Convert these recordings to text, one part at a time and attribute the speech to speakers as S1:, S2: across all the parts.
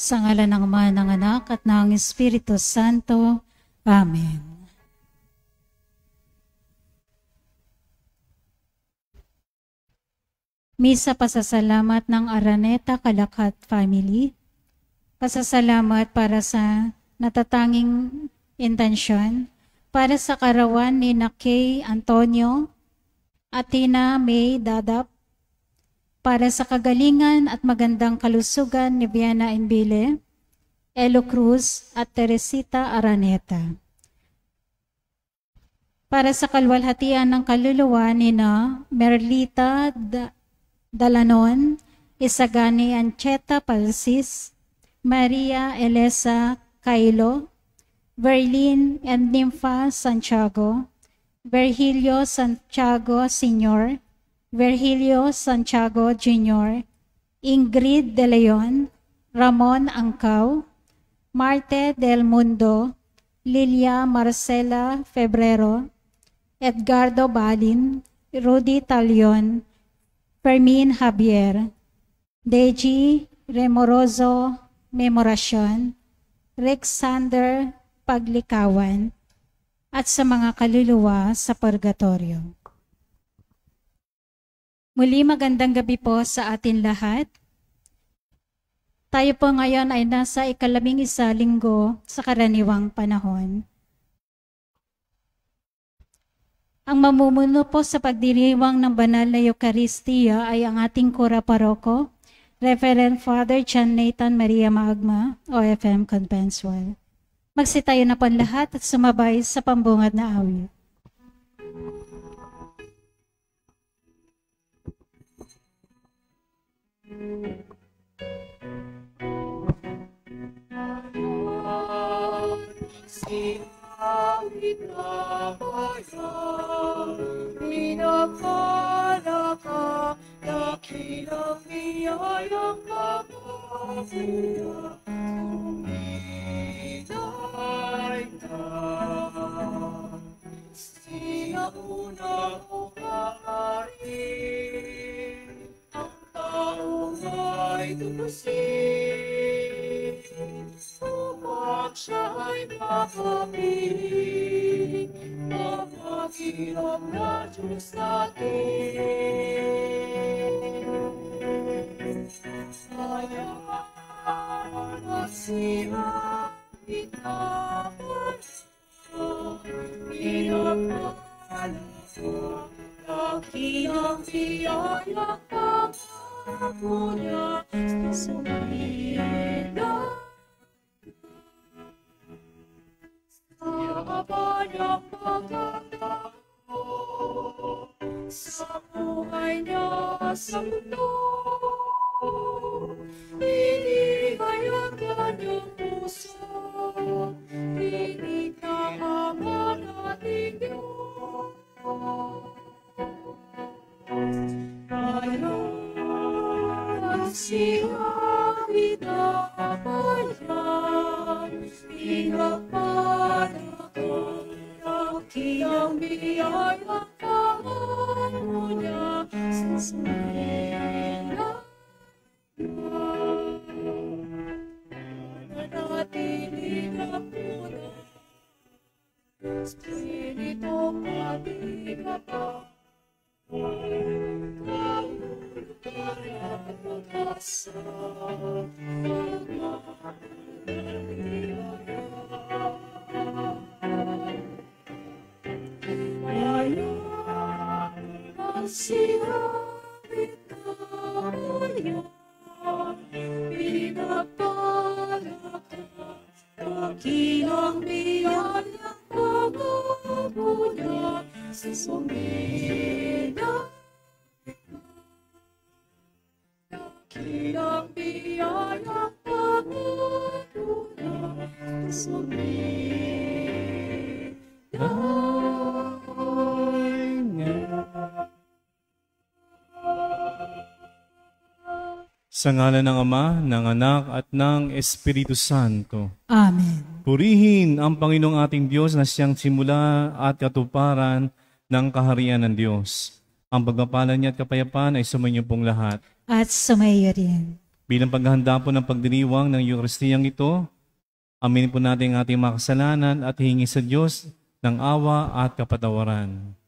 S1: Sa ngalan ng Ama, ng Anak, at ng Espiritu Santo. Amen. Misa pasasalamat ng Araneta Calachat Family. Pasasalamat para sa natatanging intensyon para sa karawan ni Kay Antonio at Tina May Dadap, para sa kagalingan at magandang kalusugan ni Viana Embile, Elo Cruz at Teresita Araneta. Para sa kalwalhatian ng kaluluwa ni Merlita Dalanon, Isagani Ancheta Palsis, Maria Elesa Cailo, Verlin and Nympha Santiago, Virgilio Santiago Sr., Virgilio Santiago Jr., Ingrid De Leon, Ramon Angkaw, Marte Del Mundo, Lilia Marcela Febrero, Edgardo Balin, Rudy Talion, Fermin Javier, Deji Remoroso Memoracion, Rexander Paglikawan, at sa mga kaluluwa sa purgatorio. Muli magandang gabi po sa atin lahat. Tayo po ngayon ay nasa 11 linggo sa karaniwang panahon. Ang mamumuno po sa pagdiriwang ng banal na Eucharistia ay ang ating kura paroko, Reverend Father John Nathan Maria Maagma, OFM Conventual. Magsitayo na po lahat at sumabay sa pambungad na awit.
S2: Singawit na kaya, pinakala ka, dakilang biyayang kapasya, umiday na. Sinauna o kaari, ang taong ay tubusin, upang siya ay makapiling, ang maghirap na Diyos natin. Kaya magsihan itapan mo, pinagpalan mo, laki ang biyaya pangako niya sa vida. Sa kabanang pagkakao, sa buhay niya sa mundo, inihayan kanyang puso, tinitama natin Diyos. Ngayon siya itapayan, pinagpanakan, laki ang biyaya pangako niya sa sumila. Manatiling ako na Espiritu Pagkakataon, kahulugan at pag-asa, ngayon ang sinabit kaya, pinagpalakan, kakilang biyayang pangako niya sa sumida. Kakilang biyayang pangako niya sa sumida.
S3: Sa ngalan ng Ama, ng Anak, at ng Espiritu Santo.
S1: Amen.
S3: Purihin ang Panginoong ating Diyos na siyang simula at katuparan ng kaharian ng Diyos. Ang pagpapala niya at kapayapaan ay sumainyo pong lahat.
S1: At sumayo rin.
S3: Bilang paghahanda po ng pagdiriwang ng Eucharistiyang ito, aminin po natin ang ating mga kasalanan at hingi sa Diyos ng awa at kapatawaran.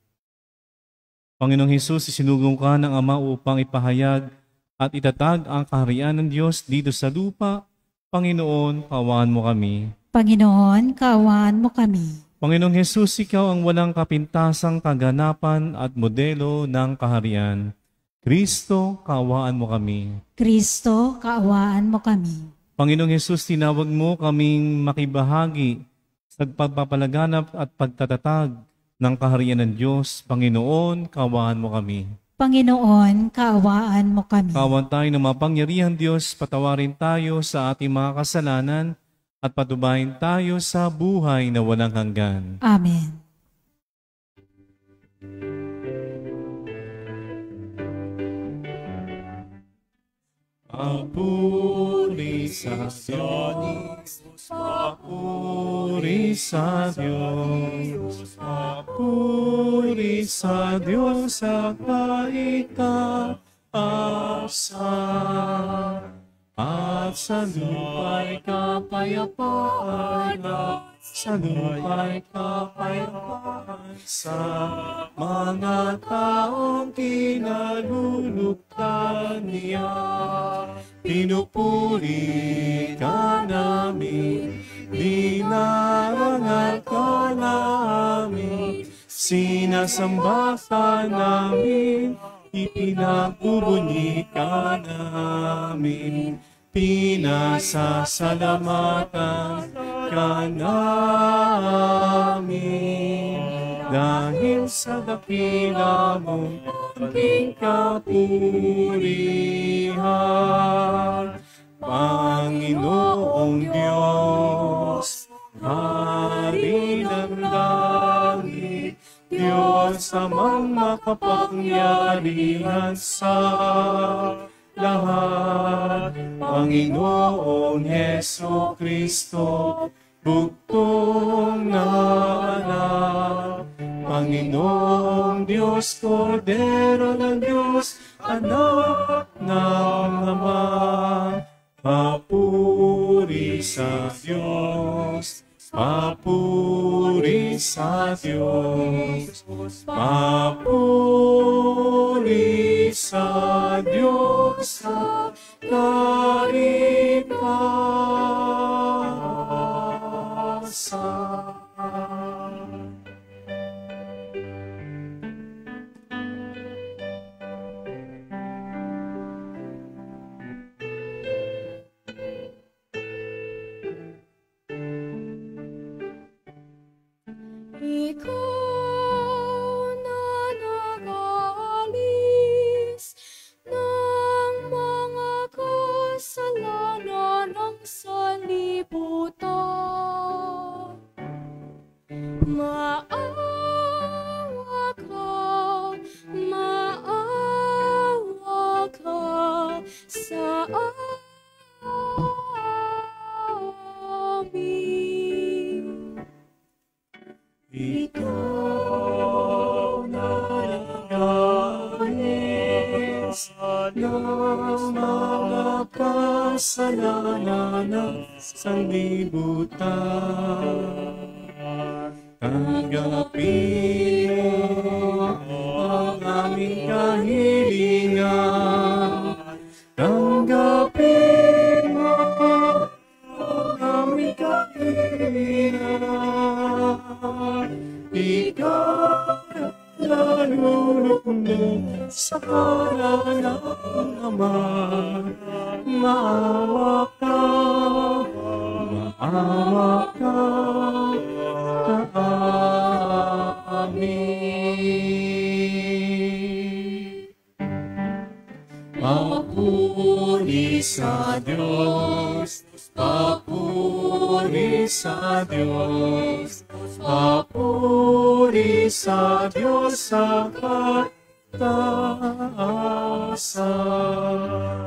S3: Panginoong Hesus, isinugong ka ng Ama upang ipahayag at itatag ang kaharian ng Diyos dito sa lupa. Panginoon, kaawaan mo kami.
S1: Panginoon, kaawaan mo kami.
S3: Panginoong Hesus, ikaw ang walang kapintasang kaganapan at modelo ng kaharian. Kristo, kaawaan mo kami.
S1: Kristo, kaawaan mo kami.
S3: Panginoong Hesus, tinawag mo kaming makibahagi sa pagpapalaganap at pagtatatag ng kaharian ng Diyos. Panginoon, kaawaan mo kami.
S1: Panginoon, kaawaan mo kami.
S3: Kaawaan tayo ng mapangyarihan Diyos, patawarin tayo sa ating mga kasalanan at patubahin tayo sa buhay na walang hanggan.
S1: Amen.
S3: Papuri sa Diyos, papuri sa Diyos, papuri sa Diyos sa kaitaasan, at sa lupa'y kapayapaan, sa lupa'y kapayapaan, sa mga taong kinalulugtan niya. Pinupuri ka namin, dinarangal ka namin, sinasamba ka namin, ipinagbubunyi ka namin, pinasasalamatan ka namin, dahil sa dakila mong aking kapurihan. Panginoong Diyos, Hari ng langit, Diyos amang makapangyarihan sa lahat, Panginoong Heso Kristo, bugtong na anak Panginoong Diyos, Kordero ng Diyos, Anak ng Ama, papuri sa Diyos, papuri sa Diyos, papuri sa Diyos sa kaligtasan.
S2: Ikaw na nag-alis ng mga kasalanan ng sanlibutan. Maawa ka sa amin. Ikaw na nag-alis ng mga kasalanan ng sanlibutan. Tanggapin mo ang aming kahilingan. Tanggapin mo ang aming kahilingan. Ikaw na nalulunod sa kanan ng Ama. Maawa ka sa amin. Papuri sa Diyos, papuri sa Diyos, papuri sa Diyos sa kaligtasan.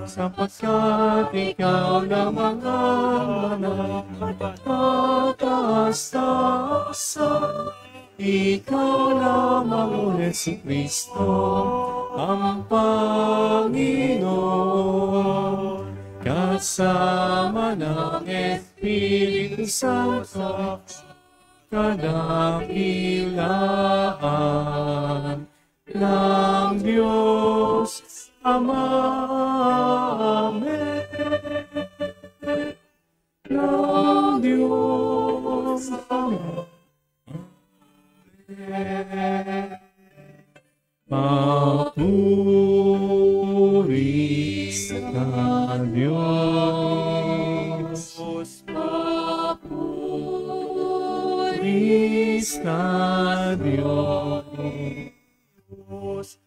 S2: Sapagkat ikaw lamang ang mataas-taasan, ikaw lamang o Jesucristo ang Panginoon, kasama ng Espiritu Santo, kadakilaan ng Diyos Ama. Amen. Ng Diyos Ama. Papuri sa Diyos, papuri sa Diyos,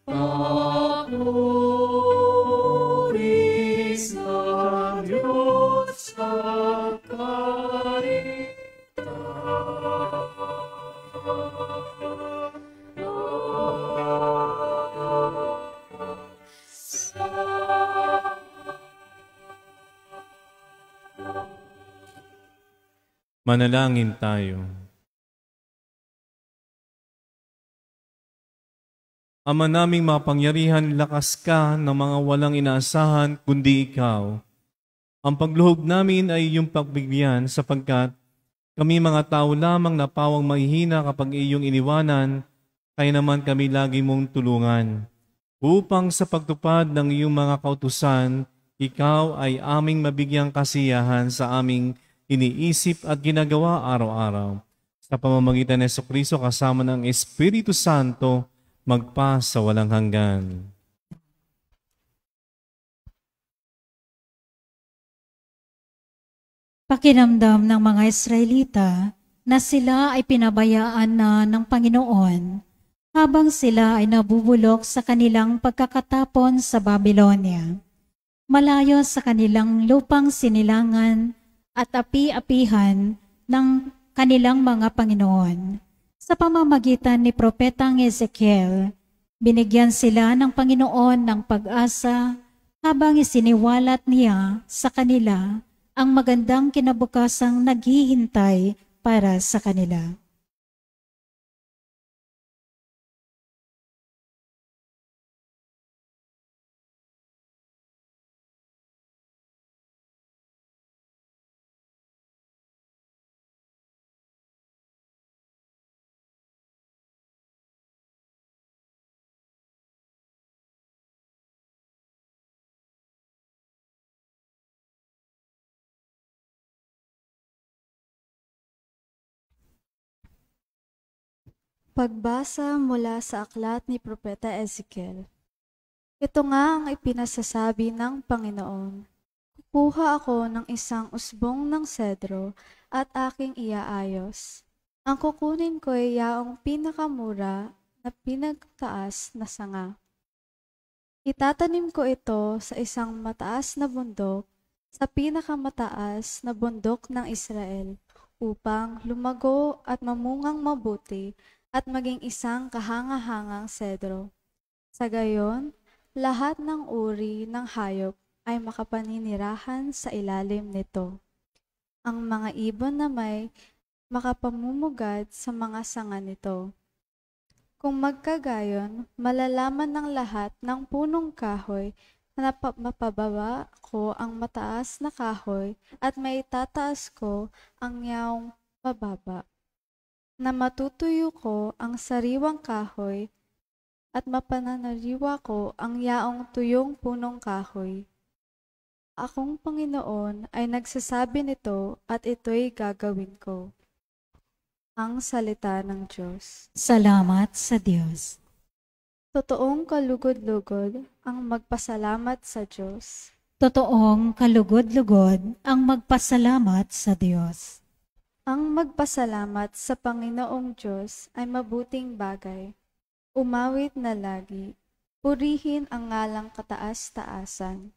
S2: papuri sa Diyos sa Manalangin tayo. Ama naming mapangyarihan, lakas ka ng mga walang inaasahan kundi ikaw. Ang pagluhog namin ay iyong pagbigyan sapagkat kami mga tao lamang na pawang mahihina kapag iyong iniwanan, kaya naman kami lagi mong tulungan. Upang sa pagtupad ng iyong mga kautusan, ikaw ay aming mabigyang kasiyahan sa aming iniisip at ginagawa araw-araw. Sa pamamagitan ng Jesucristo kasama ng Espiritu Santo, magpa sa walang hanggan.
S1: Pakiramdam ng mga Israelita na sila ay pinabayaan na ng Panginoon habang sila ay nabubulok sa kanilang pagkakatapon sa Babylonia. Malayo sa kanilang lupang sinilangan at api-apihan ng kanilang mga Panginoon. Sa pamamagitan ni Propetang Ezekiel, binigyan sila ng Panginoon ng pag-asa habang isiniwalat niya sa kanila ang magandang kinabukasang naghihintay para sa kanila.
S4: Pagbasa mula sa aklat ni Propeta Ezekiel. Ito nga ang ipinasasabi ng Panginoon. Kukuha ako ng isang usbong ng sedro at aking iaayos. Ang kukunin ko ay yaong pinakamura na pinagtaas na sanga. Itatanim ko ito sa isang mataas na bundok, sa pinakamataas na bundok ng Israel, upang lumago at mamungang mabuti at maging isang kahanga-hangang sedro. Sa gayon, lahat ng uri ng hayop ay makapaninirahan sa ilalim nito. Ang mga ibon na may makapamumugad sa mga sanga nito. Kung magkagayon, malalaman ng lahat ng punong kahoy na mapababa ko ang mataas na kahoy at maitataas ko ang yaong mababa. Na matutuyo ko ang sariwang kahoy at mapananaliwa ko ang yaong tuyong punong kahoy. Akong Panginoon ay nagsasabi nito at ito'y gagawin ko. Ang salita ng Diyos.
S1: Salamat sa Diyos.
S4: Totoong kalugod-lugod ang magpasalamat sa Diyos.
S1: Totoong kalugod-lugod ang magpasalamat sa Diyos.
S4: Ang magpasalamat sa Panginoong Diyos ay mabuting bagay. Umawit na lagi, purihin ang ngalang kataas-taasan.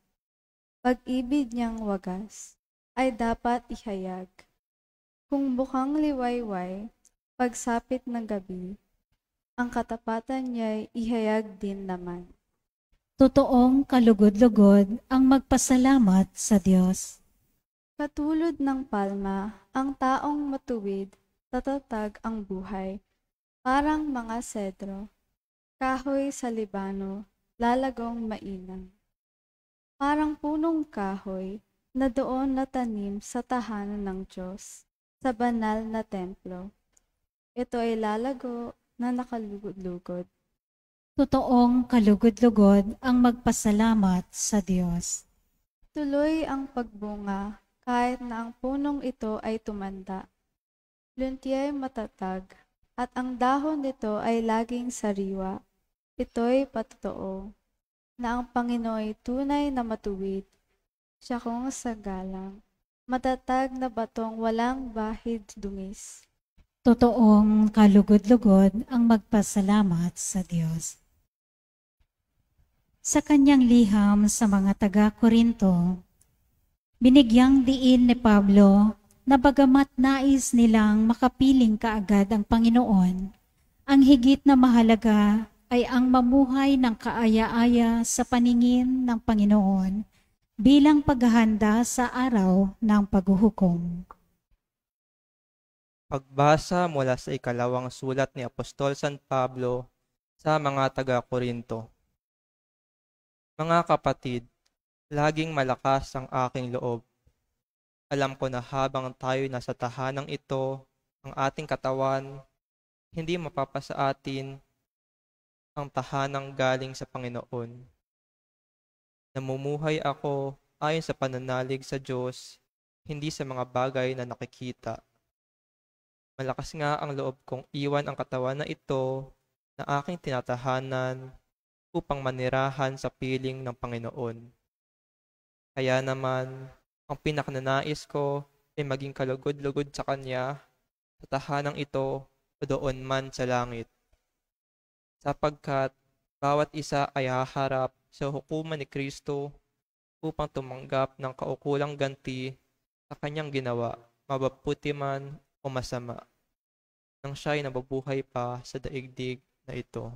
S4: Pag-ibig niyang wagas ay dapat ihayag. Kung bukang liwayway, pagsapit ng gabi, ang katapatan niya'y ihayag din naman.
S1: Totoong kalugod-lugod ang magpasalamat sa Diyos.
S4: Katulad ng palma, ang taong matuwid, tatatag ang buhay. Parang mga sedro, kahoy sa Libano, lalagong mainang. Parang punong kahoy na doon natanim sa tahanan ng Diyos, sa banal na templo. Ito ay lalago na nakalugod-lugod.
S1: Totoong kalugod-lugod ang magpasalamat sa Diyos.
S4: Tuloy ang pagbunga kahit na ang punong ito ay tumanda. Luntiya'y matatag at ang dahon nito ay laging sariwa. Ito'y patotoo na ang Panginoon ay tunay na matuwid. Siya kong sagalang, matatag na batong walang bahid dungis.
S1: Totoong kalugod-lugod ang magpasalamat sa Diyos. Sa kanyang liham sa mga taga-Korinto, binigyang diin ni Pablo na bagamat nais nilang makapiling kaagad ang Panginoon, ang higit na mahalaga ay ang mamuhay ng kaaya-aya sa paningin ng Panginoon bilang paghahanda sa araw ng paghuhukom.
S5: Pagbasa mula sa ikalawang sulat ni Apostol San Pablo sa mga taga-Korinto. Mga kapatid, laging malakas ang aking loob. Alam ko na habang tayo nasa tahanang ito, ang ating katawan, hindi mapapasa atin ang tahanang galing sa Panginoon. Namumuhay ako ayon sa pananalig sa Diyos, hindi sa mga bagay na nakikita. Malakas nga ang loob kong iwan ang katawan na ito na aking tinatahanan upang manirahan sa piling ng Panginoon. Kaya naman, ang pinakananais ko ay maging kalugod-lugod sa Kanya sa tahanang ito o doon man sa langit. Sapagkat bawat isa ay haharap sa hukuman ni Kristo upang tumanggap ng kaukulang ganti sa Kanyang ginawa, mababuti man o masama, nang siya'y nababuhay pa sa daigdig na ito.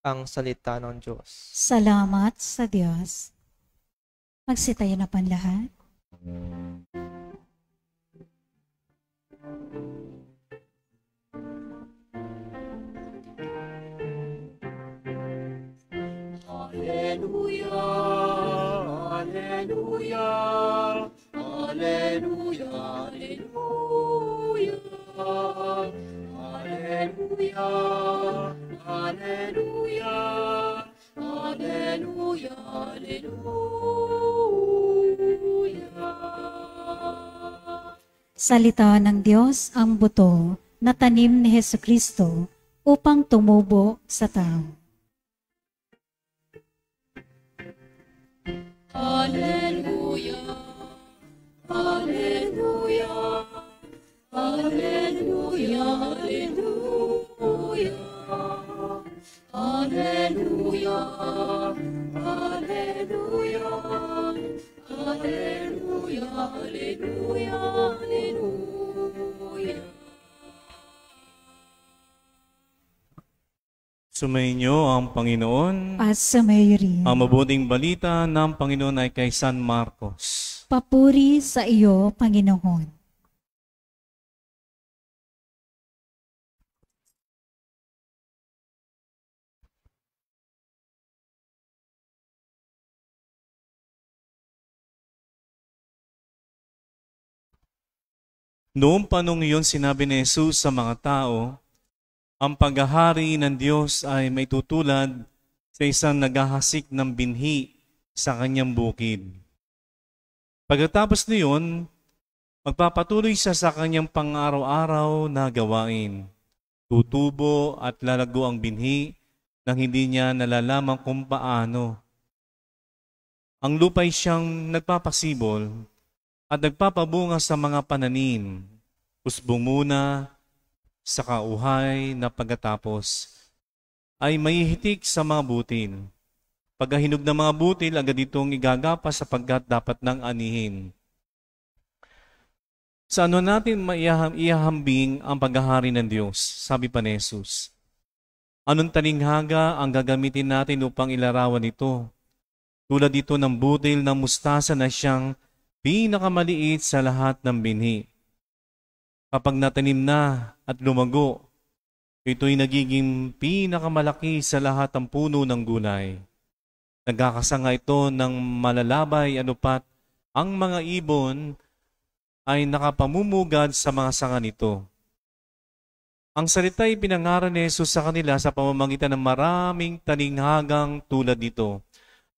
S5: Ang salita ng Diyos.
S1: Salamat sa Diyos. Magsitayo na pan lahat.
S6: Alleluia, alleluia, alleluia, alleluia, alleluia, alleluia, alleluia, alleluia.
S1: Salita ng Diyos ang buto na tanim ni Hesukristo upang tumubo sa tao.
S6: Alleluia, Alleluia, Alleluia, Alleluia, Alleluia, Alleluia, Alleluia, Alleluia, Alleluia.
S3: Sumainyo ang Panginoon.
S1: At sumayo rin.
S3: Ang mabuting balita ng Panginoon ay kay San Marcos.
S1: Papuri sa iyo, Panginoon.
S3: Noong panong iyon sinabi ni Jesus sa mga tao, ang paghahari ng Diyos ay may tutulad sa isang naghahasik ng binhi sa kanyang bukid. Pagkatapos niyon, magpapatuloy siya sa kanyang pang-araw-araw na gawain. Tutubo at lalago ang binhi nang hindi niya nalalaman kung paano. Ang lupa'y siyang nagpapasibol at nagpapabunga sa mga pananim. Usbong muna, sa kauhay na pagkatapos ay maihitik sa mga butil. Pagkahinog ng mga butil, agad itong igagapa sapagkat dapat nang anihin. Sa ano natin maihahambing ang paghahari ng Diyos? Sabi pa ni Jesus. Anong talinghaga ang gagamitin natin upang ilarawan ito? Tulad ito ng butil ng mustasa na siyang pinakamaliit sa lahat ng binhi. Kapag natanim na at lumago, ito'y nagiging pinakamalaki sa lahat ng puno ng gulay. Nagkakasanga ito ng malalabay anupat ang mga ibon ay nakapamumugad sa mga sanga nito. Ang salita'y pinangaral ni Jesus sa kanila sa pamamagitan ng maraming talinghagang tulad nito,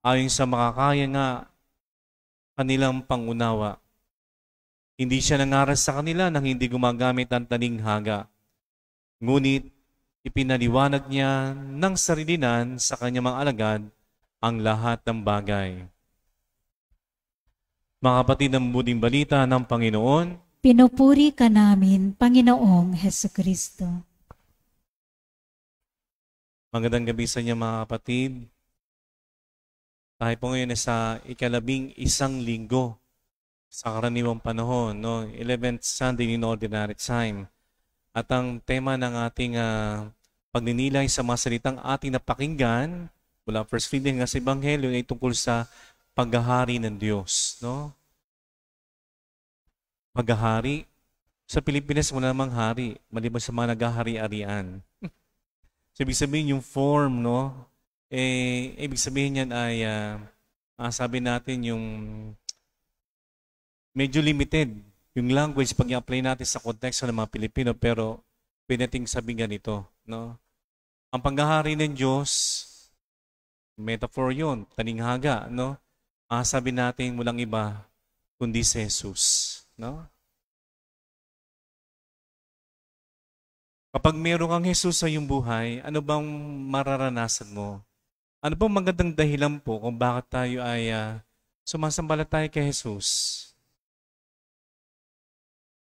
S3: ayon sa makakaya nga kanilang pangunawa. Hindi siya nangaral sa kanila nang hindi gumagamit ng talinghaga. Ngunit ipinaliwanag niya ng sarilinan sa kanyang mga alagad ang lahat ng bagay. Mga kapatid, ng mabuting balita ng Panginoon,
S1: Pinupuri ka namin, Panginoong Hesukristo.
S3: magandang gabi sa inyo mga kapatid. Tayo po ngayon sa ika-11 linggo sa karaniwang panahon, no? 11th Sunday in Ordinary Time. At ang tema ng ating pagninilay sa mga salitang ating napakinggan mula first reading ng Ebanghelyo ay tungkol sa paghahari ng Diyos, no? Paghahari. Sa Pilipinas wala namang hari, maliban sa mga naghahari-arian. So, ibig sabihin yung form, no? Ibig sabihin yan ay, sabi natin yung medyo limited yung language pag i-apply natin sa konteksto ng mga Pilipino, pero pwede nating sabihin ganito, no? Ang paghahari ng Diyos, metaphor yun, talinghaga, no? Sabi natin walang iba kundi si Jesus, no? Kapag meron kang Jesus sa iyong buhay, ano bang mararanasan mo? Ano bang magandang dahilan po kung bakit tayo ay sumasambalataya kay Jesus?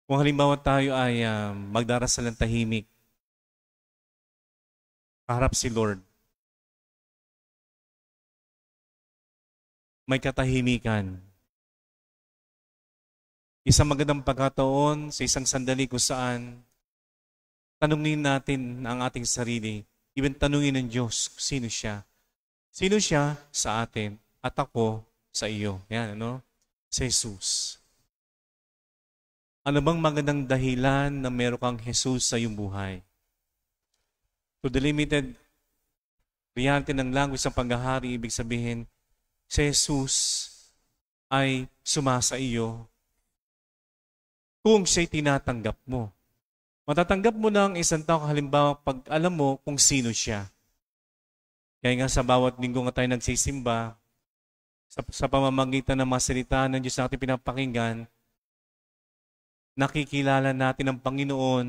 S3: Kung halimbawa tayo ay magdarasal ng tahimik, kaharap si Lord, may katahimikan. Isang magandang pagkataon sa isang sandali kung saan tanungin natin ang ating sarili, even tanungin ng Diyos, sino siya? Sino siya sa atin at ako sa iyo? Yan, ano? Si Jesus. Ano bang magandang dahilan na meron kang Jesus sa iyong buhay? To the limited reality ng language ng paghahari, ibig sabihin, si Jesus ay sumasa iyo kung siya'y tinatanggap mo. Matatanggap mo ng isang tao halimbawa pag alam mo kung sino siya. Kaya nga sa bawat linggo nga tayo nagsisimba, sa pamamagitan ng mga salita ng Diyos na ating pinapakinggan, nakikilala natin ang Panginoon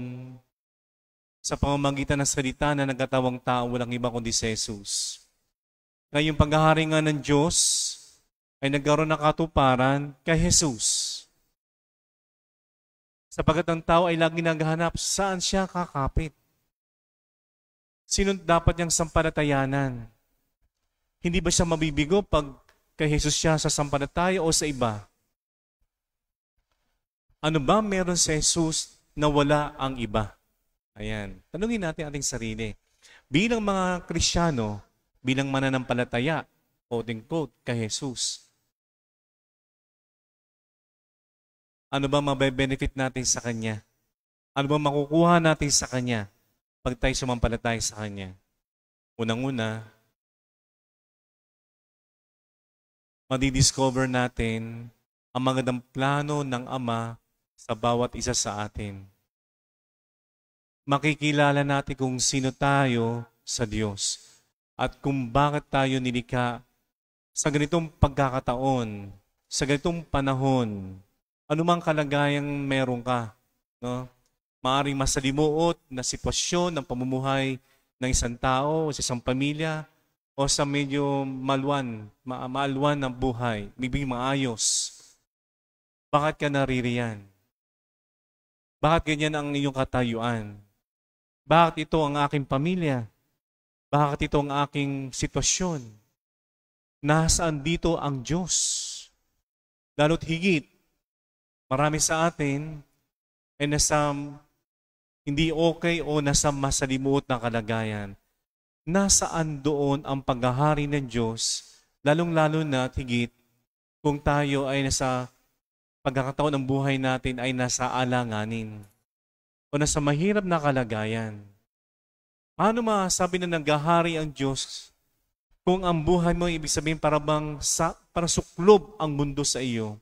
S3: sa pamamagitan ng salita na nagkatawang tao, walang iba kundi si Jesus. Kaya yung paghahari nga ng Diyos ay nagkaroon ng katuparan kay Jesus. Sapagkat ang tao ay lagi naghahanap saan siya kakapit. Sino dapat niyang sampalatayanan? Hindi ba siya mabibigo pag kay Jesus siya sa sampalataya o sa iba? Ano ba meron sa Jesus na wala ang iba? Ayan. Tanungin natin ating sarili. Bilang mga Kristiyano, bilang mananampalataya, quote-unquote, kay Jesus, ano ba mabe-benefit natin sa Kanya? Ano ba makukuha natin sa Kanya pag tayo sumampalataya sa Kanya? Unang-una, madidiscover natin ang magandang plano ng Ama sa bawat isa sa atin. Makikilala natin kung sino tayo sa Diyos at kung bakit tayo nilikha sa ganitong pagkakataon, sa ganitong panahon. Anumang kalagayang meron ka, no? Maaring masalimuot na sitwasyon ng pamumuhay ng isang tao, sa isang pamilya, o sa medyo maalwan ng buhay, bibiging maayos. Bakit ka naririyan? Bakit ganyan ang iyong katayuan? Bakit ito ang aking pamilya? Bakit ito ang aking sitwasyon? Nasaan dito ang Diyos? Lalo't higit, marami sa atin ay nasa hindi okay o nasa masalimuot na kalagayan. Nasaan doon ang paghahari ng Diyos, lalong-lalo na higit kung tayo ay nasa pagkakataon ng buhay natin ay nasa alanganin o nasa mahirap na kalagayan. Paano masabi na naghahari ang Diyos kung ang buhay mo ibig sabihin parang suklob ang mundo sa iyo?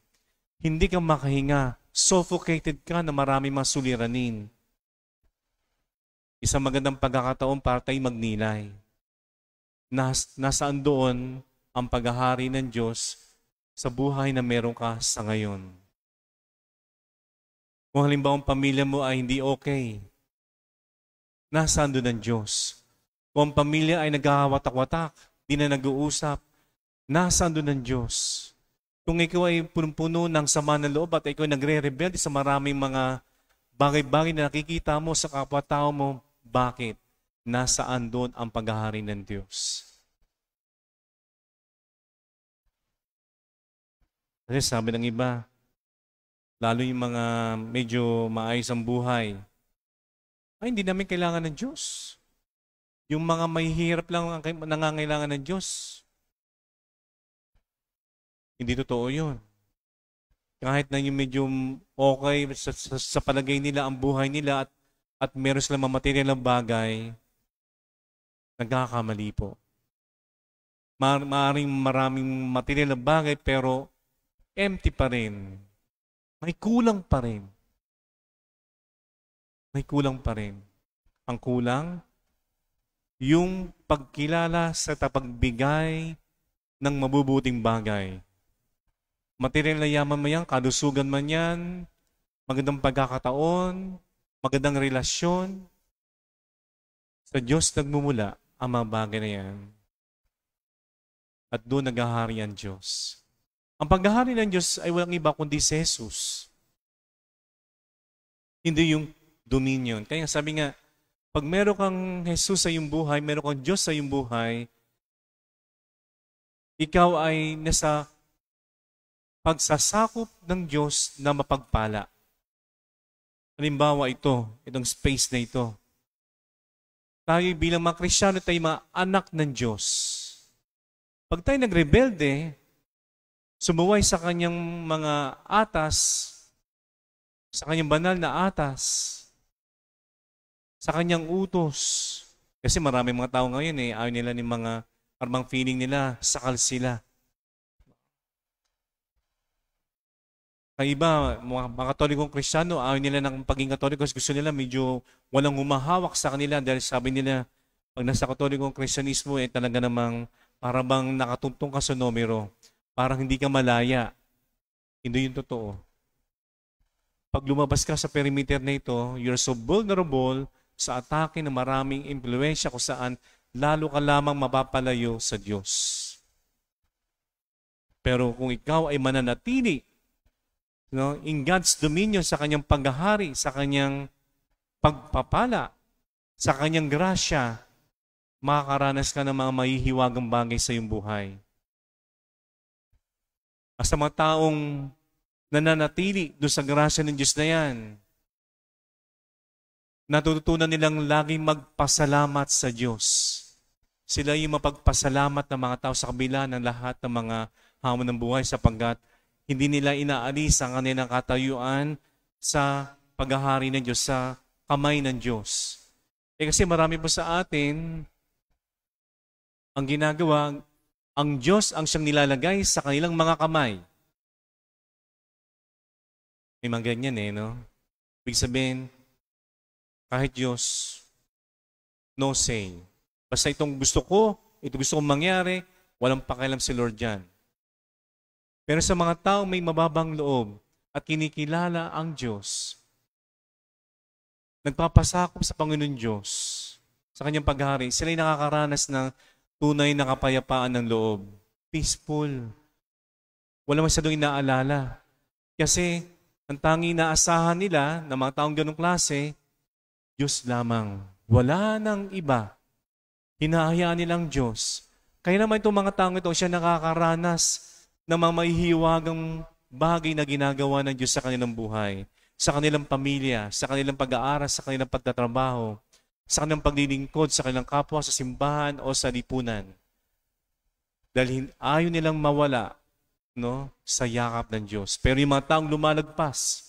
S3: Hindi ka makahinga, suffocated ka na maraming mga suliranin. Isang magandang pagkakataon para tayo magnilay. Nasaan doon ang paghahari ng Diyos sa buhay na meron ka sa ngayon? Kung halimbawa ang pamilya mo ay hindi okay, nasaan doon ang Diyos? Kung ang pamilya ay naghahawatak-watak, di na nag-uusap, nasaan doon ang Diyos? Kung ikaw ay punong-puno ng sama ng loob at ikaw ay nagre-rebelde sa maraming mga bagay-bagay na nakikita mo sa kapwa-tao mo, bakit? Nasaan doon ang paghahari ng Diyos? Kasi sabi ng iba, lalo yung mga medyo maayos ang buhay, ay hindi namin kailangan ng Diyos. Yung mga mahihirap lang ang nangangailangan ng Diyos. Hindi totoo yun. Kahit na yung medyo okay sa palagay nila ang buhay nila at meron silang mga material na bagay, nagkakamali po. Maaring maraming material na bagay pero empty pa rin. May kulang pa rin. May kulang pa rin. Ang kulang, yung pagkilala sa tapagbigay ng mabubuting bagay. Material na yaman mo yan, kalusugan man yan, magandang pagkakataon, magandang relasyon. Sa Diyos nagmumula ang mga bagay na yan. At doon naghahari ang Diyos. Ang paghahari ng Diyos ay walang iba kundi si Jesus. Hindi yung dominion. Kaya sabi nga, pag meron kang Jesus sa iyong buhay, meron kang Diyos sa iyong buhay, ikaw ay nasa pagsasakop ng Diyos na mapagpala. Halimbawa itong space na ito. Tayo bilang mga Kristiyano, tayo mga anak ng Diyos. Pag tayo nagrebelde, sumuway sa kanyang mga atas, sa kanyang banal na atas, sa kanyang utos. Kasi marami mga tao ngayon ayaw nila ni mga, parang feeling nila, sakal sila. Kaya iba, mga Katolikong Kristiyano, ayaw nila ng pagiging Katoliko kasi gusto nila medyo walang humahawak sa kanila dahil sabi nila, pag nasa Katolikong Kristyanismo, talaga namang parang nakatuntong ka sa numero. Parang hindi ka malaya. Hindi yun totoo. Pag lumabas ka sa perimeter na ito, you're so vulnerable sa atake ng maraming impluensya kung saan lalo ka lamang mapapalayo sa Diyos. Pero kung ikaw ay mananatili in God's dominion, sa kanyang paghahari, sa kanyang pagpapala, sa kanyang grasya, makakaranas ka ng mga mahihiwagang bagay sa iyong buhay. At sa mga taong nananatili doon sa grasya ng Diyos na yan, natututunan nilang laging magpasalamat sa Diyos. Sila yung mapagpasalamat ng mga tao sa kabila ng lahat ng mga hamon ng buhay sapagkat hindi nila inaalis ang kanilang katayuan sa paghahari ng Diyos, sa kamay ng Diyos. Kasi marami po sa atin ang ginagawa, ang Diyos ang siyang nilalagay sa kanilang mga kamay. May mga ganyan no? Ibig sabihin, kahit Diyos, no say. Basta itong gusto ko, ito gusto kong mangyari, walang pakialam si Lord dyan. Pero sa mga tao may mababang loob at kinikilala ang Diyos, nagpapasakop sa Panginoon Diyos, sa kanyang paghari, sila'y nakakaranas ng tunay na kapayapaan ng loob. Peaceful. Wala masyadong inaalala. Kasi ang tanging naasahan nila ng mga taong ganong klase, Diyos lamang. Wala nang iba. Hinahayaan nilang Diyos. Kaya naman itong mga taong ito, siya nakakaranas ng mga mahihiwagang bagay na ginagawa ng Diyos sa kanilang buhay, sa kanilang pamilya, sa kanilang pag-aaral, sa kanilang pagtatrabaho, sa kanilang paglilingkod, sa kanilang kapwa, sa simbahan o sa lipunan. Dahil ayaw nilang mawala sa yakap ng Diyos. Pero yung mga taong lumalagpas,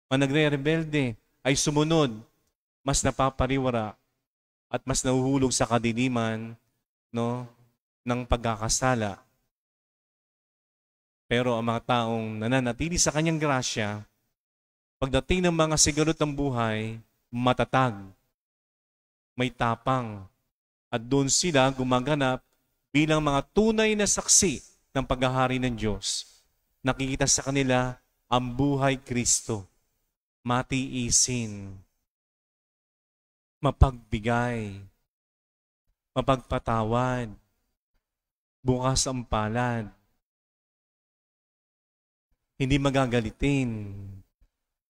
S3: mga nagre-rebelde, ay sumunod, mas napapariwara at mas nahuhulog sa kadiliman ng pagkakasala. Pero ang mga taong nananatili sa kanyang grasya, pagdating ng mga sigalot ng buhay, matatag, may tapang, at doon sila gumaganap bilang mga tunay na saksi ng paghahari ng Diyos. Nakikita sa kanila ang buhay Kristo, matiisin, mapagbigay, mapagpatawad, bukas ang palad, hindi magagalitin,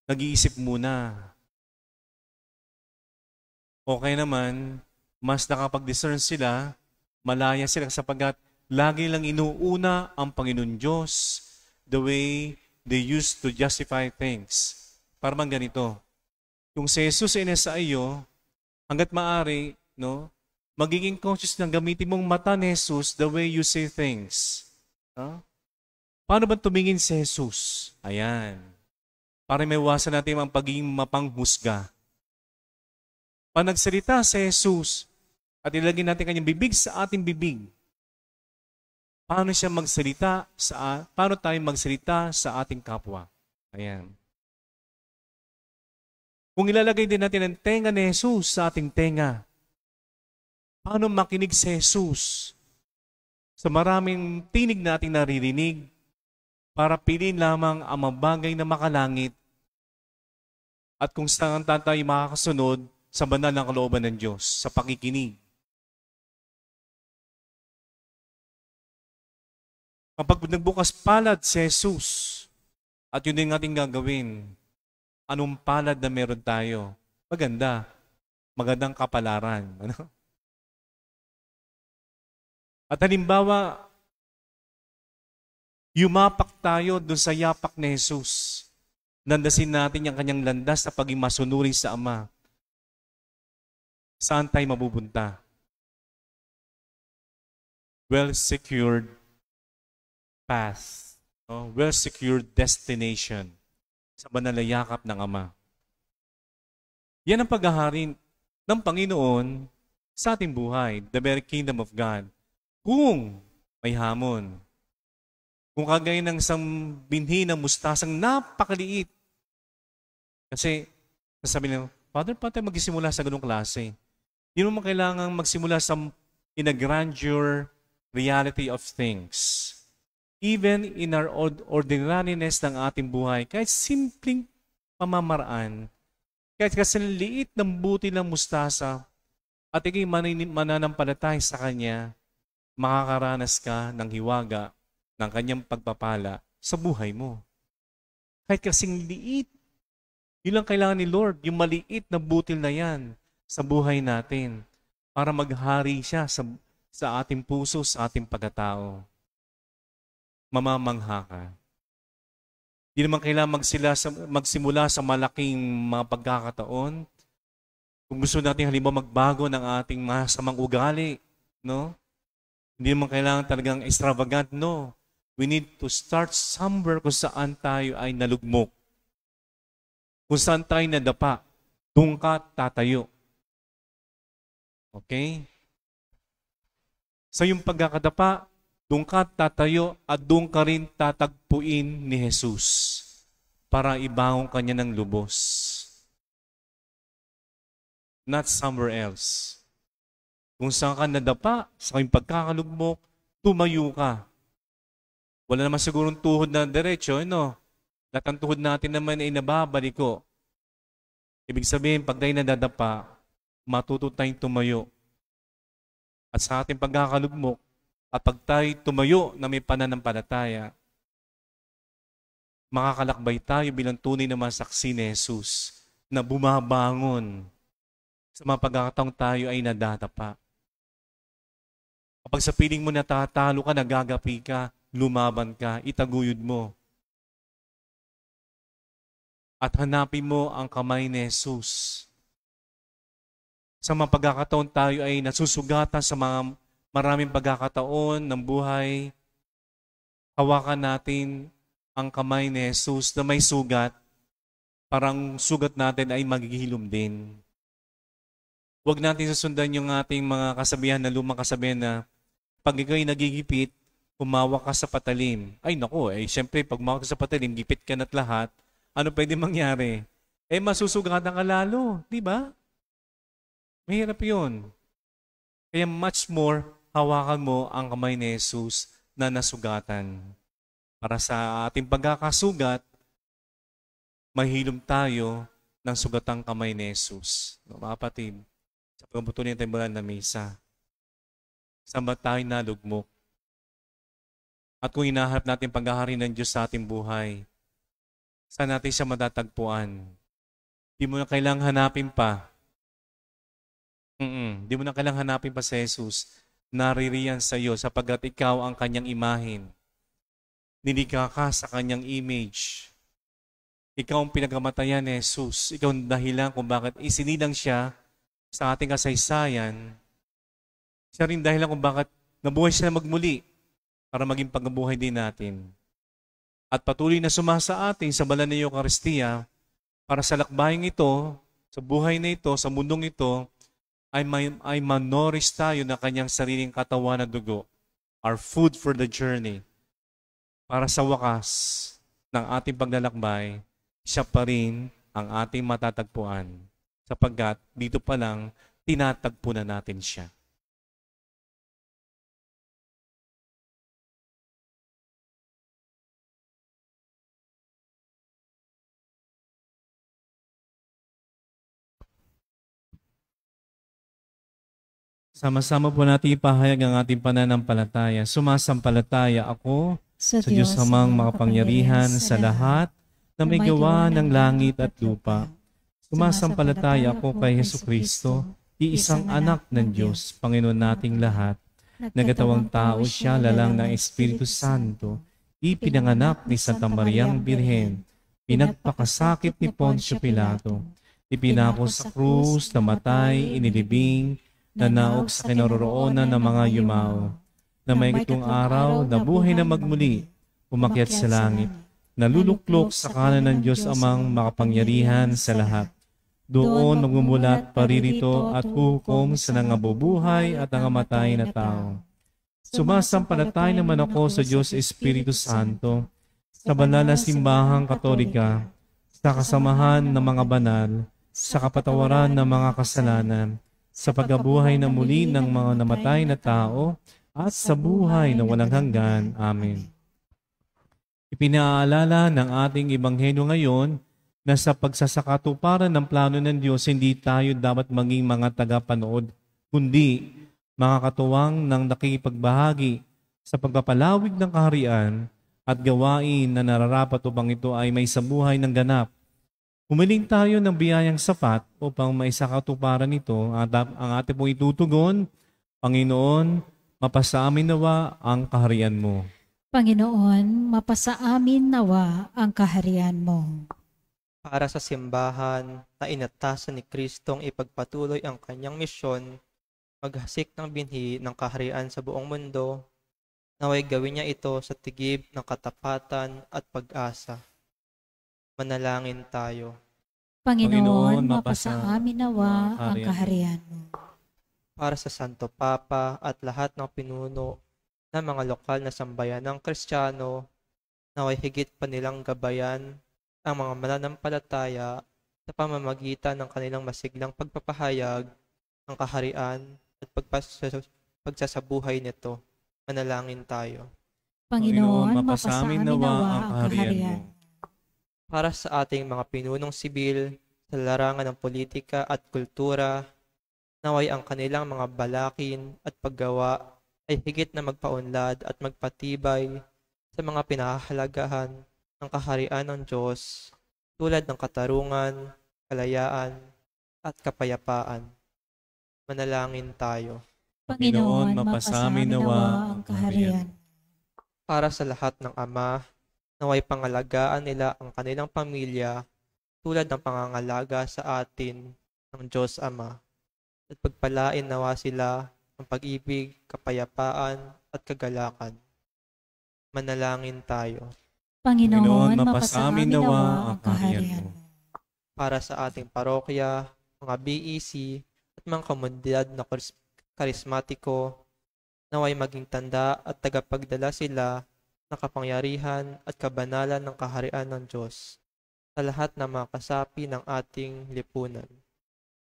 S3: nag-iisip muna. Okay naman, mas nakapag-discern sila, malaya sila sapagkat lagi lang inuuna ang Panginoon Diyos the way they used to justify things. Parang ganito, kung si Jesus ay nasa iyo, hanggat maaari, magiging conscious ng gamitin mong mata ni Jesus the way you say things. Paano ba tumingin si Jesus? Ayan. Para may iwasan natin ang pagiging mapanghusga. Pag nagsalita si Jesus at ilagay natin kanyang bibig sa ating bibig, paano siya magsalita paano tayo magsalita sa ating kapwa? Ayan. Kung ilalagay din natin ang tenga ni Jesus sa ating tenga, paano makinig si Jesus sa maraming tinig nating naririnig para piliin lamang ang mabagay na makalangit at kung saan tayo makakasunod sa banal na kalooban ng Diyos, sa pakikinig. Kapag nagbukas palad si Jesus, at yun din ating gagawin, anong palad na meron tayo? Maganda. Magandang kapalaran. At halimbawa, yumapak tayo doon sa yapak ni Jesus. Landasin natin yung kanyang landas sa paging masunurin sa Ama. Saan tayo mapupunta? Well-secured path. Well-secured destination sa banal na yakap ng Ama. Yan ang paghahari ng Panginoon sa ating buhay, the very kingdom of God. Kung may hamon, kung kagaya ng isang binhi ng mustasang napakaliit. Kasi, nasabi nila, Father, paano tayo magsimula sa ganung klase? Hindi mo kailangan magsimula in a grandeur reality of things. Even in our ordinariness ng ating buhay, kahit simpleng pamamaraan,
S2: Kahit kasi liit ng buti ng mustasa at ikay mananampalatay sa Kanya, makakaranas ka ng hiwaga ng Kanyang pagpapala sa buhay mo. Kahit kasing liit, yun lang kailangan ni Lord, yung maliit na butil na yan sa buhay natin para maghari siya sa ating puso, sa ating pagkatao. Mamamangha ka. Di naman kailangan magsimula sa malaking mga pagkakataon. Kung gusto natin halimbawa magbago ng ating masamang ugali, no? Hindi naman kailangan talagang extravagant, no? We need to start somewhere kung saan tayo ay nalugmok. Kung saan tayo nadapa, doon ka tatayo. Okay? Sa iyong pagkakadapa, doon ka tatayo at doon ka rin tatagpuin ni Jesus para ibangon ka niya ng lubos. Not somewhere else. Kung saan ka nadapa, sa iyong pagkakalugmok, tumayo ka. Wala naman sigurong tuhod na diretso, no? Lahat ng tuhod natin naman ay nababaliko. Ibig sabihin, pag tayo nadadapa, matuto tayong tumayo. At sa ating pagkakalugmok, at pag tayo tumayo na may pananampalataya, makakalakbay tayo bilang tunay na masaksi ni Jesus na bumabangon sa mga pagkakataong tayo ay nadadapa. Kapag sa piling mo natatalo ka, nagagapi ka, lumaban ka, itaguyod mo. At hanapin mo ang kamay ni Jesus. Sa mga pagkakataon tayo ay nasusugatan sa mga maraming pagkakataon ng buhay, hawakan natin ang kamay ni Jesus na may sugat, parang sugat natin ay maghihilom din. Huwag natin susundan yung ating mga kasabihan na lumang kasabihan na pag ikaw ay nagigipit, humawak ka sa patalim. Ay nako, syempre pag humawak ka sa patalim, gipit ka na't lahat, ano pwede mangyari? Masusugatan ka lalo, di ba? Mahirap yun. Kaya much more, hawakan mo ang kamay ni Jesus na nasugatan. Para sa ating pagkakasugat, mahilom tayo ng sugatang kamay ni Jesus. No, mga kapatid, sa pagkabuto niya tayo na misa, saan ba tayo nalugmok? At kung hinahanap natin paghahari ng Diyos sa ating buhay, saan natin siya matatagpuan? Di mo na kailangang hanapin pa. Di mo na kailangang hanapin pa sa Jesus. Naririyan sa iyo sapagkat ikaw ang kanyang imahin. Nilikha ka sa kanyang image. Ikaw ang pinakamatayan ni Jesus. Ikaw ang dahilan kung bakit isinilang siya sa ating kasaysayan. Siya rin dahilan kung bakit nabuhay siya magmuli para maging pagkabuhay din natin. At patuloy na sumasa atin sa banal na Eucharistia para sa lakbayang ito, sa buhay na ito, sa mundong ito, ay manourish tayo na kanyang sariling katawan na dugo. Our food for the journey. Para sa wakas ng ating paglalakbay, siya pa rin ang ating matatagpuan. Sapagkat dito pa lang, tinatagpo na natin siya.
S3: Sama-sama po natin ipahayag ang ating pananampalataya. Sumasampalataya ako sa Diyos amang makapangyarihan sa lahat na may gawa ng langit at lupa. Sumasampalataya ako kay Jesucristo, iisang anak ng Diyos, Panginoon nating lahat. Nagatawang tao siya, lalang ng Espiritu Santo, ipinanganak ni Santa Mariang Birhen, pinagpakasakit ni Poncio Pilato, ipinako sa krus, namatay, inilibing, nanaog sa kinaroroonan ng mga yumao, na may gitong araw, nabuhay na magmuli, umakyat sa langit, naluluklok sa kanan ng Diyos amang makapangyarihan sa lahat. Doon magmumulat paririto at hukom sa nangabubuhay at nangamatay na tao. Sumasampalatay naman ako sa Diyos Espiritu Santo, sa banal na simbahang katolika, sa kasamahan ng mga banal, sa kapatawaran ng mga kasalanan, sa pagkabuhay na muli ng mga namatay na tao, at sa buhay na walang hanggan. Amen. Ipinaalala ng ating ebanghelyo ngayon,
S2: na sa pagsasakatuparan ng plano ng Diyos, hindi tayo dapat maging mga tagapanood, kundi mga katuwang ng nakikipagbahagi sa pagpapalawig ng kaharian at gawain na nararapat upang ito ay may sabuhay ng ganap. Humiling tayo ng biyayang sapat upang maisakatuparan ito at ang ating pong itutugon. Panginoon, mapasa amin nawa ang kaharian mo.
S1: Panginoon, mapasa amin nawa ang kaharian mo.
S5: Para sa simbahan na inatasan ni Kristong ipagpatuloy ang kanyang misyon, maghasik ng binhi ng kaharian sa buong mundo, naway gawin niya ito sa tigib ng katapatan at pag-asa. Manalangin tayo.
S1: Panginoon, mapasa amin nawa ang kaharian mo.
S5: Para sa Santo Papa at lahat ng pinuno ng mga lokal na sambayan ng Kristiyano, naway higit pa nilang gabayan ang mga mananampalataya sa pamamagitan ng kanilang masiglang pagpapahayag ng kaharian at pagsasabuhay nito. Manalangin tayo.
S1: Panginoon, mapasa amin nawa ang kaharian mo.
S5: Para sa ating mga pinunong sibil sa larangan ng politika at kultura, naway ang kanilang mga balakin at paggawa ay higit na magpaunlad at magpatibay sa mga pinahahalagahan ng kaharian ng Diyos tulad ng katarungan, kalayaan, at kapayapaan. Manalangin tayo.
S1: Panginoon, mapasa amin nawa ang kaharian.
S5: Para sa lahat ng ama, naway pangalagaan nila ang kanilang pamilya tulad ng pangangalaga sa atin ng Diyos Ama. At pagpalain nawa sila ng pag-ibig, kapayapaan, at kagalakan. Manalangin tayo.
S1: Panginoon, mapasa amin nawa ang kaharian mo.
S5: Para sa ating parokya, mga BEC, at mga komunidad na karismatiko, naway maging tanda at tagapagdala sila ng kapangyarihan at kabanalan ng kaharian ng Diyos sa lahat ng mga kasapi ng ating lipunan.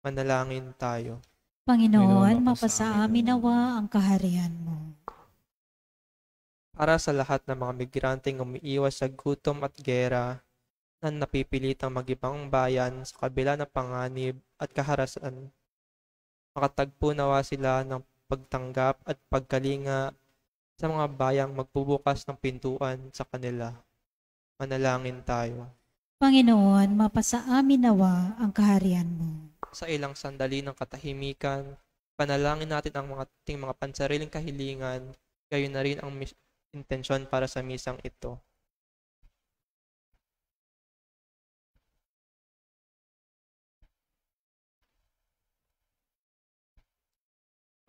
S5: Manalangin tayo.
S1: Panginoon, mapasa amin nawa ang kaharian mo.
S5: Para sa lahat ng mga migranteng umiiwas sa gutom at gera na napipilitang mag-ibang bayan sa kabila ng panganib at kaharasan, makatagpo nawa sila ng pagtanggap at pagkalinga sa mga bayang magbubukas ng pintuan sa kanila. Manalangin tayo.
S1: Panginoon, mapasa amin nawa ang kaharian mo.
S5: Sa ilang sandali ng katahimikan, panalangin natin ang ating mga pansariling kahilingan, gayon na rin ang intensyon para sa misang ito.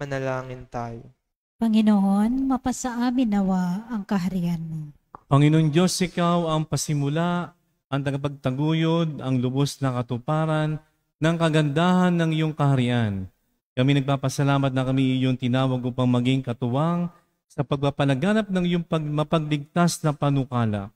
S5: Manalangin tayo.
S1: Panginoon, mapasa amin nawa ang kaharian mo.
S2: Panginoon Diyos, ikaw ang pasimula, ang tagapagtaguyod, ang lubos na katuparan ng kagandahan ng iyong kaharian. Kami nagpapasalamat na kami iyong tinawag upang maging katuwang sa pagpapalaganap ng iyong mapagligtas na panukala.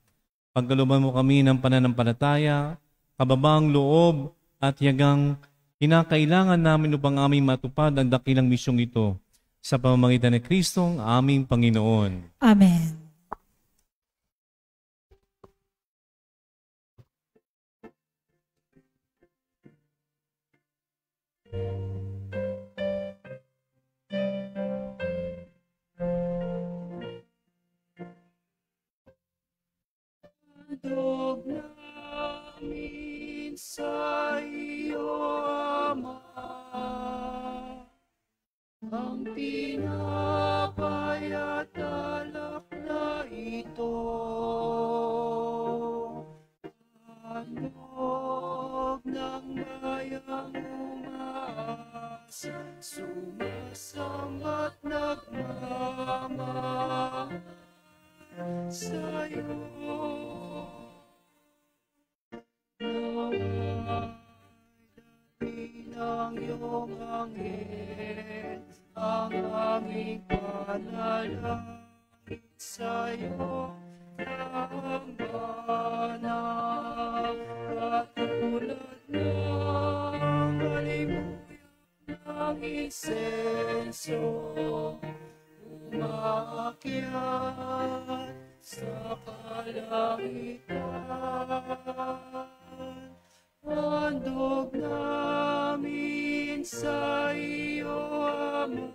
S2: Pagkaluban mo kami ng pananampalataya, kababang loob at yagang kinakailangan namin upang aming matupad ang dakilang misyong ito. Sa pamamagitan ni Kristong aming Panginoon.
S1: Amen.
S6: Handog namin sa iyo, Ama, ang tinapay at alak na ito. Handog ng bayang umaas, sumasamba't nagmamahal sa'yo. Naway dali ng iyong anghel ang aming panalangin sa'yo, Dambana, katulad ng halimuyak ng insenso, umaakyat sa kalangitan. handog namin sa iyo, Ama.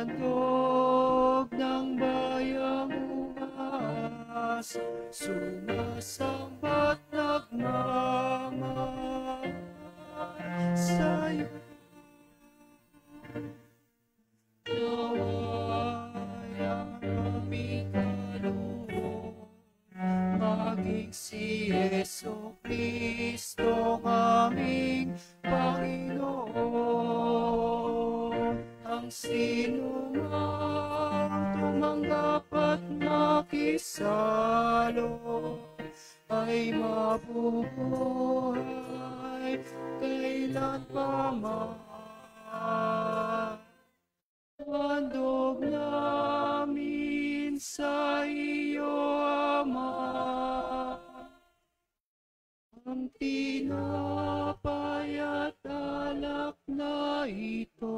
S6: Handog ng bayang umaas, sumasamba't nagmamahal sa'yo. Naway ang aming kaloob, maging si Jesucristo aming Panginoon. Ang sino mang tumanggap at makisalo ay mabubuhay kailan pa man. Handog namin sa iyo, Ama, ang tinapay at alak na ito.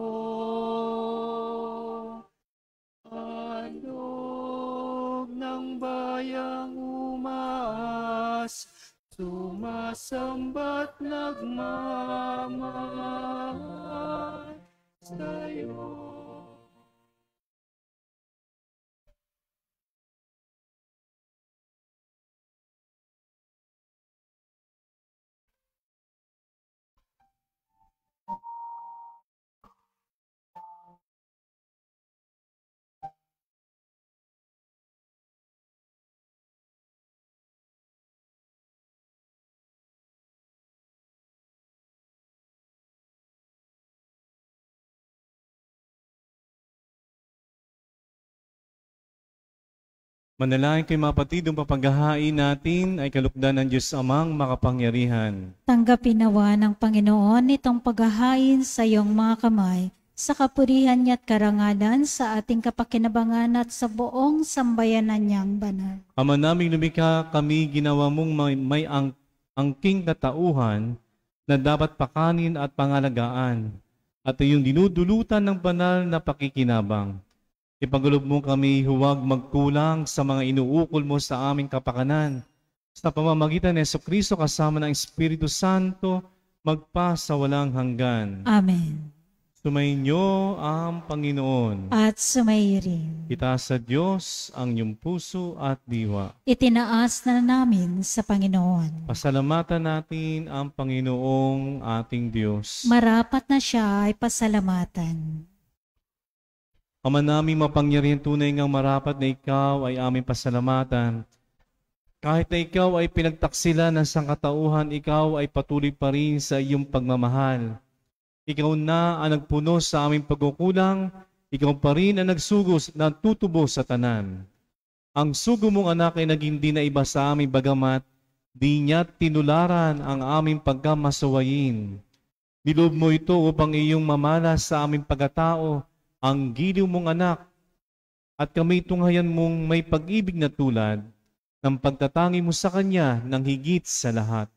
S6: Handog ng bayang umaas, sumasamba't nagmamahal sa'yo.
S3: Manalangin kayo mga kapatid, ang papaghahain natin ay kalugdan ng Diyos Amang makapangyarihan.
S1: Tanggapin nawa ng Panginoon itong paghahain sa iyong mga kamay, sa kapurihan niya at karangalan sa ating kapakinabangan at sa buong sambayanan niyang banal.
S3: Ama naming lumikha, kami ginawa mong may angking katauhan na dapat pakanin at pangalagaan, at iyong dinudulutan ng banal na pakikinabang. Ipagalob mo kami huwag magkulang sa mga inuukol mo sa aming kapakanan. Sa pamamagitan ni Jesucristo kasama ng Espiritu Santo, magpa sa walang hanggan.
S1: Amen.
S3: Sumainyo ang Panginoon.
S1: At sumairin.
S3: Itaas sa Diyos ang iyong puso at diwa.
S1: Itinaas na namin sa Panginoon.
S3: Pasalamatan natin ang Panginoong ating Diyos.
S1: Marapat na siya ay pasalamatan.
S3: Ama naming mapangyarihan, tunay ngang marapat na ikaw ay aming pasalamatan. Kahit na ikaw ay pinagtaksila ng sangkatauhan, ikaw ay patuloy pa rin sa iyong pagmamahal. Ikaw na ang nagpuno sa aming pagkukulang, ikaw pa rin ang nagsugos na tutubo sa tanan. Ang sugo mong anak ay naging di na iba sa aming bagamat, di niya tinularan ang aming pagkamasuwayin. Nilob mo ito upang iyong mamala sa aming pagkatao, ang giliw mong anak, at kami tunghayan mong may pag-ibig na tulad ng pagtatangi mo sa Kanya ng higit sa lahat.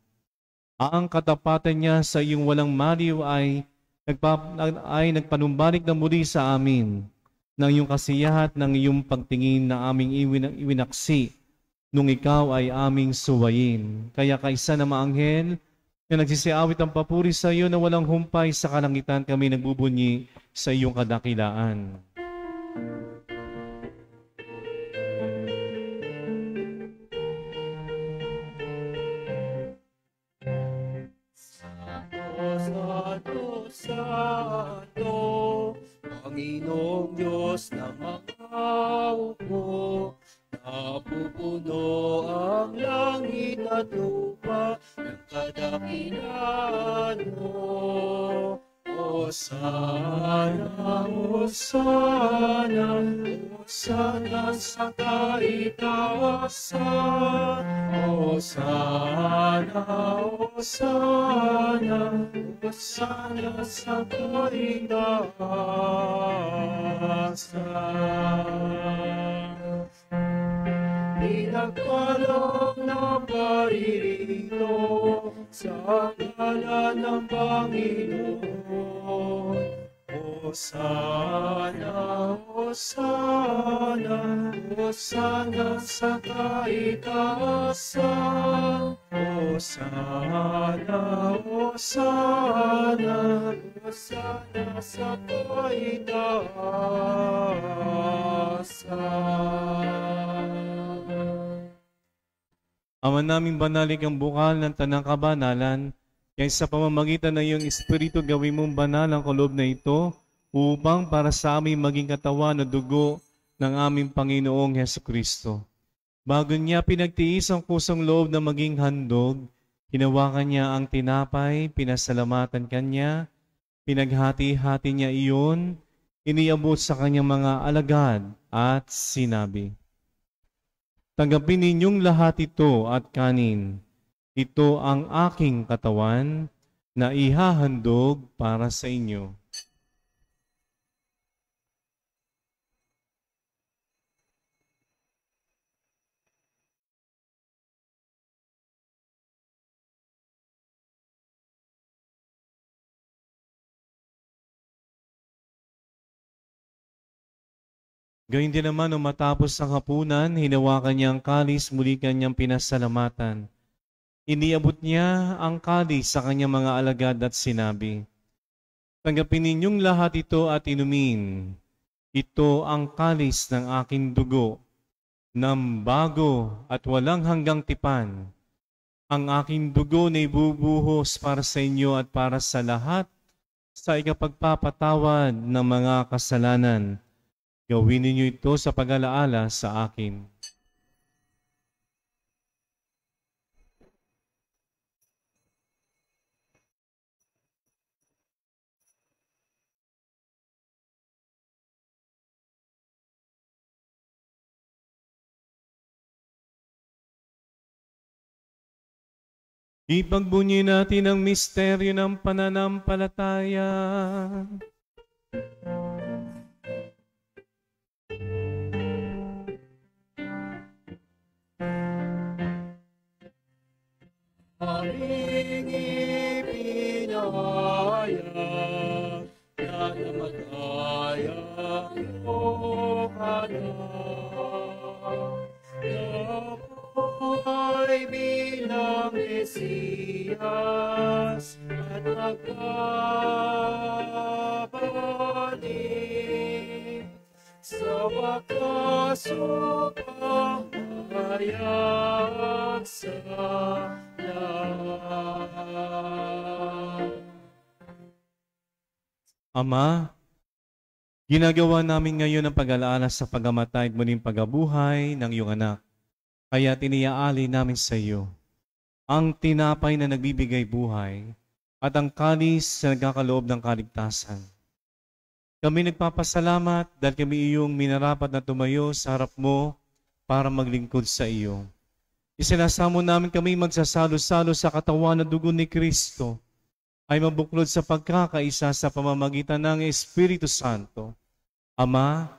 S3: Ang katapatan niya sa iyong walang maliw ay nagpanumbalik na muli sa amin ng iyong kasiyahat ng iyong pagtingin na aming iwinaksi nung ikaw ay aming suwayin. Kaya kaisa na maanghel na nagsisiawit ang papuri sa iyo na walang humpay sa kalangitan, kami nagbubunyi sa iyong kadakilaan.
S6: Santo, Santo, Panginoong Diyos na makaupo, napupuno ang langit at lupa ng kadakilaan mo. Hosana, Hosana, Hosana sa kaitaasan. Hosana, Hosana, Hosana sa kaitaasan. Pinagkaloob na paririto sa ngalan ng Panginoon. Hosana, Hosana, Hosana sa kaitaasan. Hosana, Hosana, Hosana sa kaitaasan.
S2: Ama naming banalig ang bukal ng tanang kabanalan, kaya sa pamamagitan ng iyong Espiritu gawin mong banal ang kaloob na ito, upang para sa aming maging katawan na dugo ng aming Panginoong Hesukristo. Bago niya pinagtiis ang kusang loob na maging handog, hinawakan niya ang tinapay, pinasalamatan kanya, pinaghati-hati niya iyon, iniabot sa kanyang mga alagad at sinabi, "Tanggapin ninyong lahat ito at kanin. Ito ang aking katawan na ihahandog para sa inyo." Gayun din naman, nung matapos ang hapunan, hinawakan niya ang kalis, muli kanyang pinasalamatan. Iniabot niya ang kalis sa kanyang mga alagad at sinabi, "Tanggapin ninyong lahat ito at inumin. Ito ang kalis ng aking dugo, ng bago at walang hanggang tipan. Ang aking dugo na ibubuhos para sa inyo at para sa lahat sa ikapagpapatawad ng mga kasalanan. Gawin ninyo ito sa pag-alaala sa akin." Ipagbunyi natin ang misteryo ng pananampalataya.
S6: Aming ipinahayag na namataya iyong anak, nabuhay bilang Mesiyas at nagbabalik sa wakas upang hayag sa
S2: Ama, ginagawa namin ngayon ang pag-alaala sa pagamatay at muling pagabuhay ng iyong anak. Kaya tiniyaali namin sa iyo ang tinapay na nagbibigay buhay at ang kalis na nagkakaloob ng kaligtasan. Kami nagpapasalamat dahil kami iyong minarapat na tumayo sa harap mo para maglingkod sa iyo. Isinasamo namin kami magsasalo-salo sa katawan na dugo ni Kristo ay mabuklod sa pagkakaisa sa pamamagitan ng Espiritu Santo. Ama,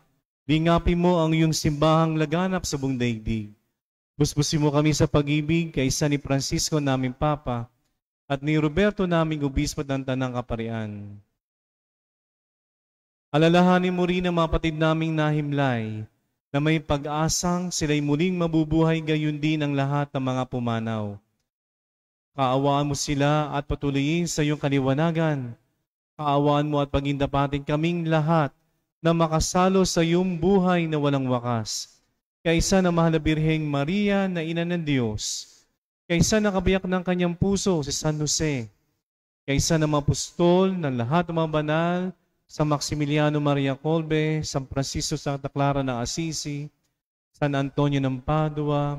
S2: bingapin mo ang iyong simbahang laganap sa buong daigdig. Busbusin mo kami sa pag-ibig kaysa ni Francisco naming Papa at ni Roberto naming Obispo ng Tanang Kaparian. Alalahanin mo rin ang mga kapatid naming nahimlay na may pag-asang sila'y muling mabubuhay, gayon din ang lahat ng mga pumanaw. Kaawaan mo sila at patuloyin sa iyong kaliwanagan. Kaawaan mo at pagindapatin kaming lahat na makasalo sa iyong buhay na walang wakas. Kaysa na mahal na Birheng Maria na Ina ng Diyos, kaysa nakabiyak ng kanyang puso si San Jose, kaysa na mga apostol ng lahat ng mga banal, San Maximiliano Maria Kolbe, San Francisco Santa Clara ng Assisi, San Antonio ng Padua,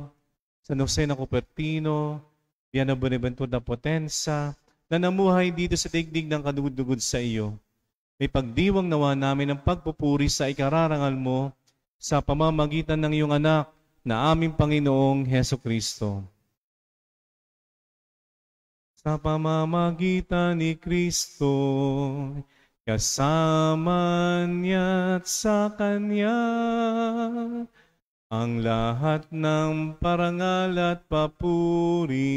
S2: San Jose ng Cupertino, Diana Bonaventura Potenza, na namuhay dito sa digdig ng kadugod-dugod sa iyo. May pagdiwang nawa namin ng pagpupuri sa ikararangal mo sa pamamagitan ng iyong anak na aming Panginoong Hesukristo. Sa pamamagitan ni Kristo, kasama niya at sa Kanya, ang lahat ng parangal at papuri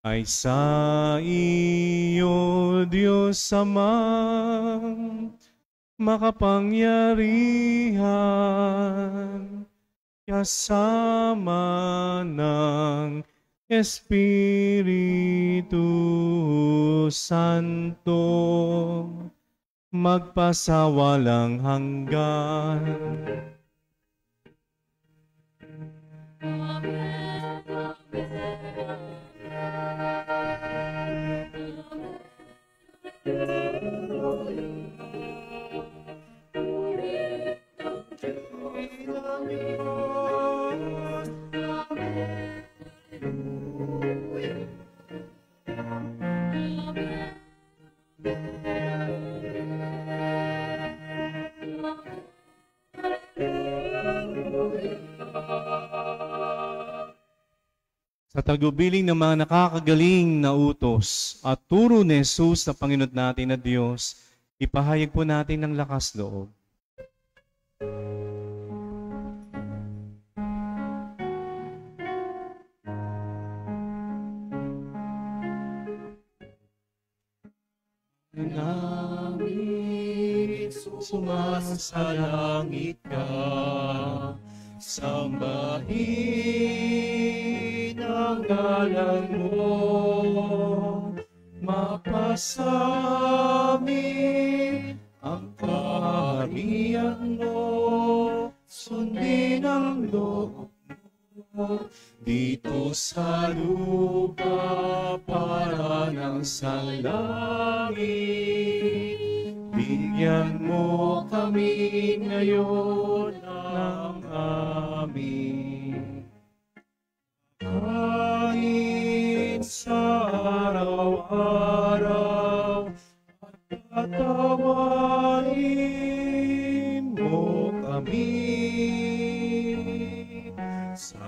S3: ay sa iyo, Diyos Amang makapangyarihan, kasama ng Espiritu Santo, magpasawalang hanggan. Sa tagubilin ng mga nakakagaling na utos at turo ni Jesus na Panginoon natin na Diyos, ipahayag po natin ng lakas loob.
S6: Langit, sumasalangit ka, sambahin ang ngalan mo, mapasamin ang kaharian mo, sundin ang loob mo dito sa lupa para ng sa langit. Bigyan mo kami ngayon ng aming kain sa araw-araw, at patawarin mo kami sa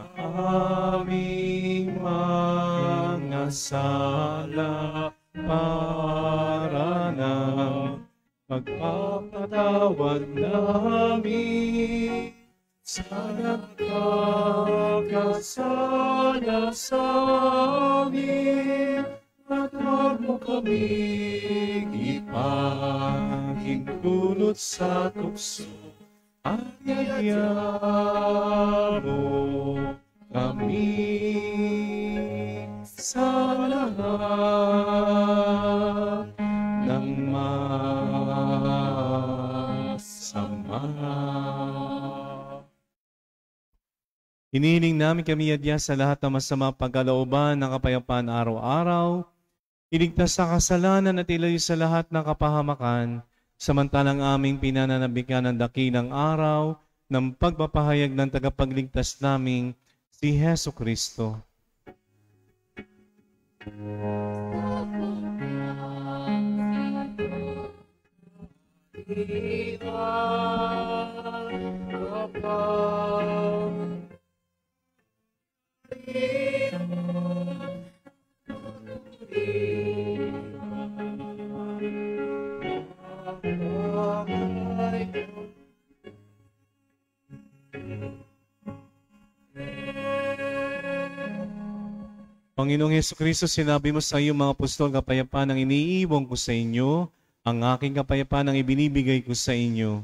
S6: aming mga sala para ng pagpapatawad namin sa nagkakasala sa amin, at huwag mo kaming ipahintulot sa tukso, at yaya mo kami sa lahat ng masama.
S3: Hinihiling namin kami adya sa lahat ng masama pagkalooban ng kapayapaan araw-araw, iligtas sa kasalanan at ilayo sa lahat ng kapahamakan, samantalang aming pinananabikan ng dakilang araw ng pagpapahayag ng tagapagligtas naming si Hesu Kristo. Panginoong Hesukristo, sinabi mo sa iyong mga apostol, kapayapaan ang iniiwan ko sa inyo, ang aking kapayapaan ang ibinibigay ko sa inyo.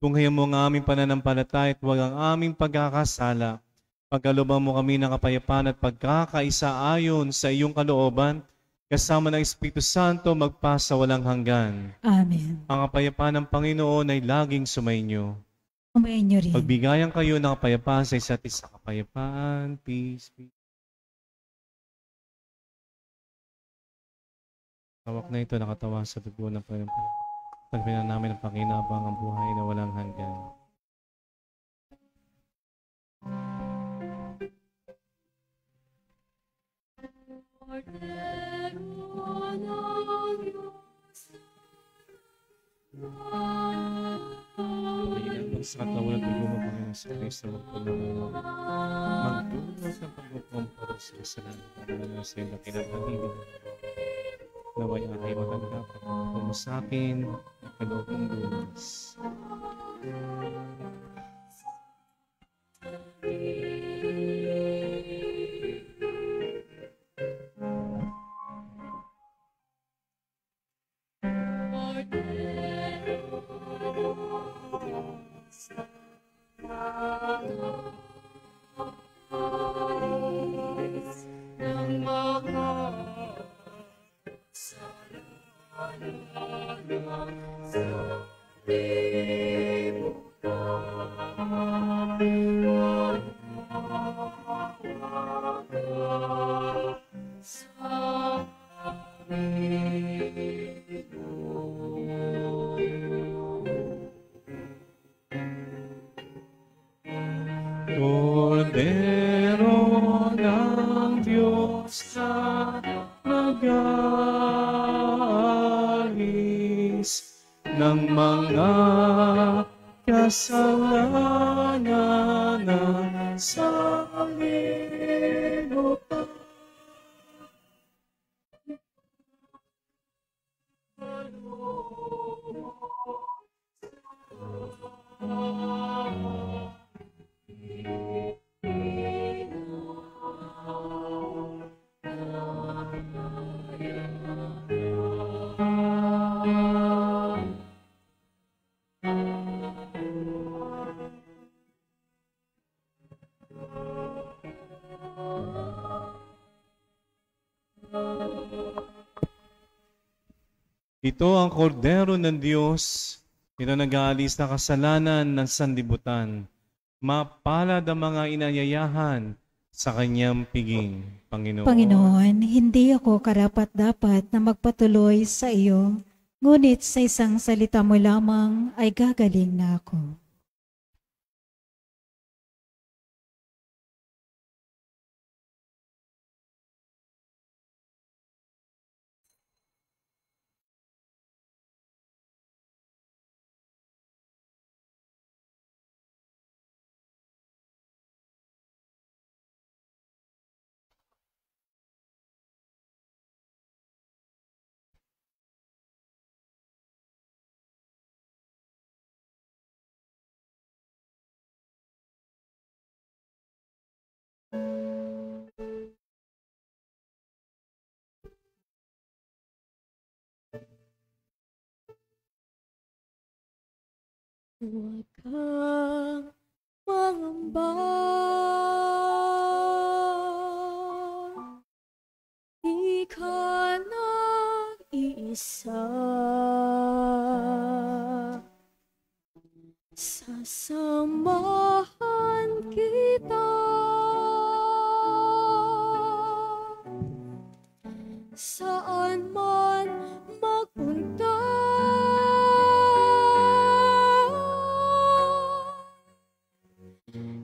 S3: Tunghayan mo ang aming pananampalataya at huwag ang aming pagkakasala. Pagkalooban mo kami ng kapayapaan at pagkakaisa ayon sa iyong kalooban, kasama ng Espiritu Santo magpasa walang hanggan.
S1: Amen.
S3: Ang kapayapaan ng Panginoon ay laging sumainyo.
S1: Sumainyo rin.
S3: Pagbigayan kayo ng kapayapaan sa isa't isa. Kapayapaan, peace, peace. Tawak na ito nakatawa sa dugo ng Panginoon. Tagpinan namin ang pakinabang ang buhay na walang hanggan. Pagiging sa katawan at dugo ng Panginoon sa Kristo, magdulot ng pagkukumpara sa kasalanan na sa iyong kinapahimik. Naway aking matanggap at magpumo sa akin ang kaloob ng lunas.
S2: kasalanan ng sanlibutan. Ito ang kordero ng Diyos, ito nag-aalis na kasalanan ng sanlibutan. Mapalad ang mga inanyayahan sa kanyang piging, Panginoon.
S1: Panginoon, hindi ako karapat-dapat na magpatuloy sa iyo, ngunit sa isang salita mo lamang ay gagaling na ako.
S7: Huwag kang mangamba, di ka nag-iisa. Sasamahan kita saan man magpunta.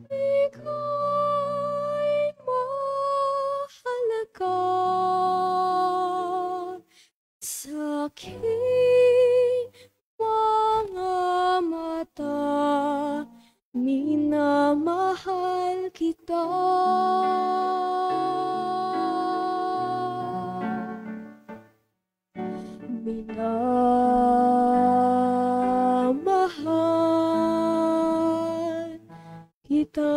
S7: Ika'y mahalaga sa aking mga mata, minamahal kita. Minamahal kita.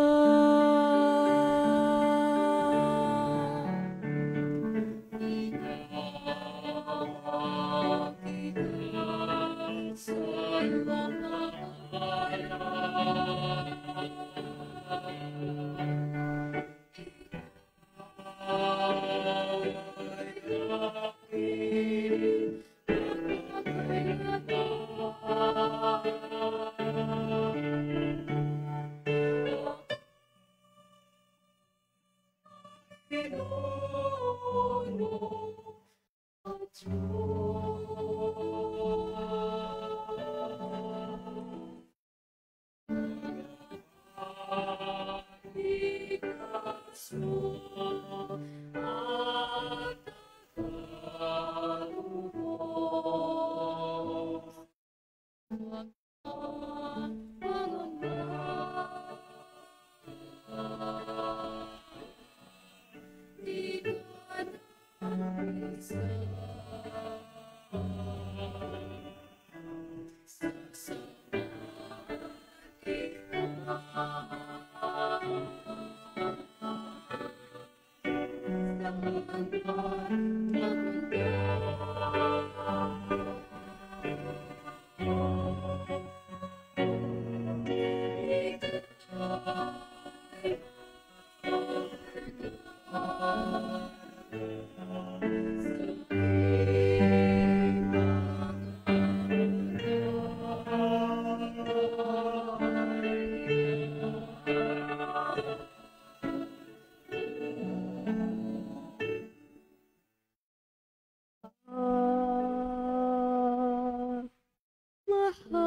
S7: Mahal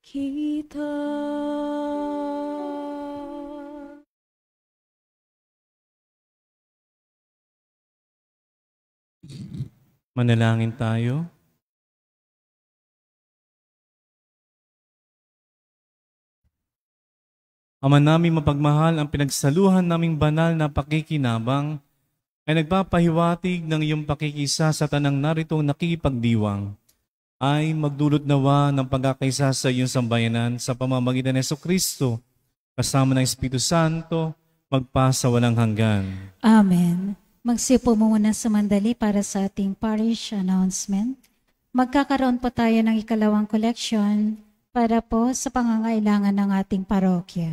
S7: kita.
S3: Manalangin tayo. Ama namin mapagmahal, ang pinagsaluhan naming banal na pakikinabang ay nagpapahiwatig ng iyong pakikisa sa tanang naritong nakikipagdiwang ay magdulot nawa ng pagkakaisa sa iyong sambayanan sa pamamagitan ng Jesucristo kasama ng Espiritu Santo magpasa walang hanggan.
S1: Amen. Magsipo muna sa mandali para sa ating parish announcement. Magkakaroon po tayo ng ikalawang collection para po sa pangangailangan ng ating parokya.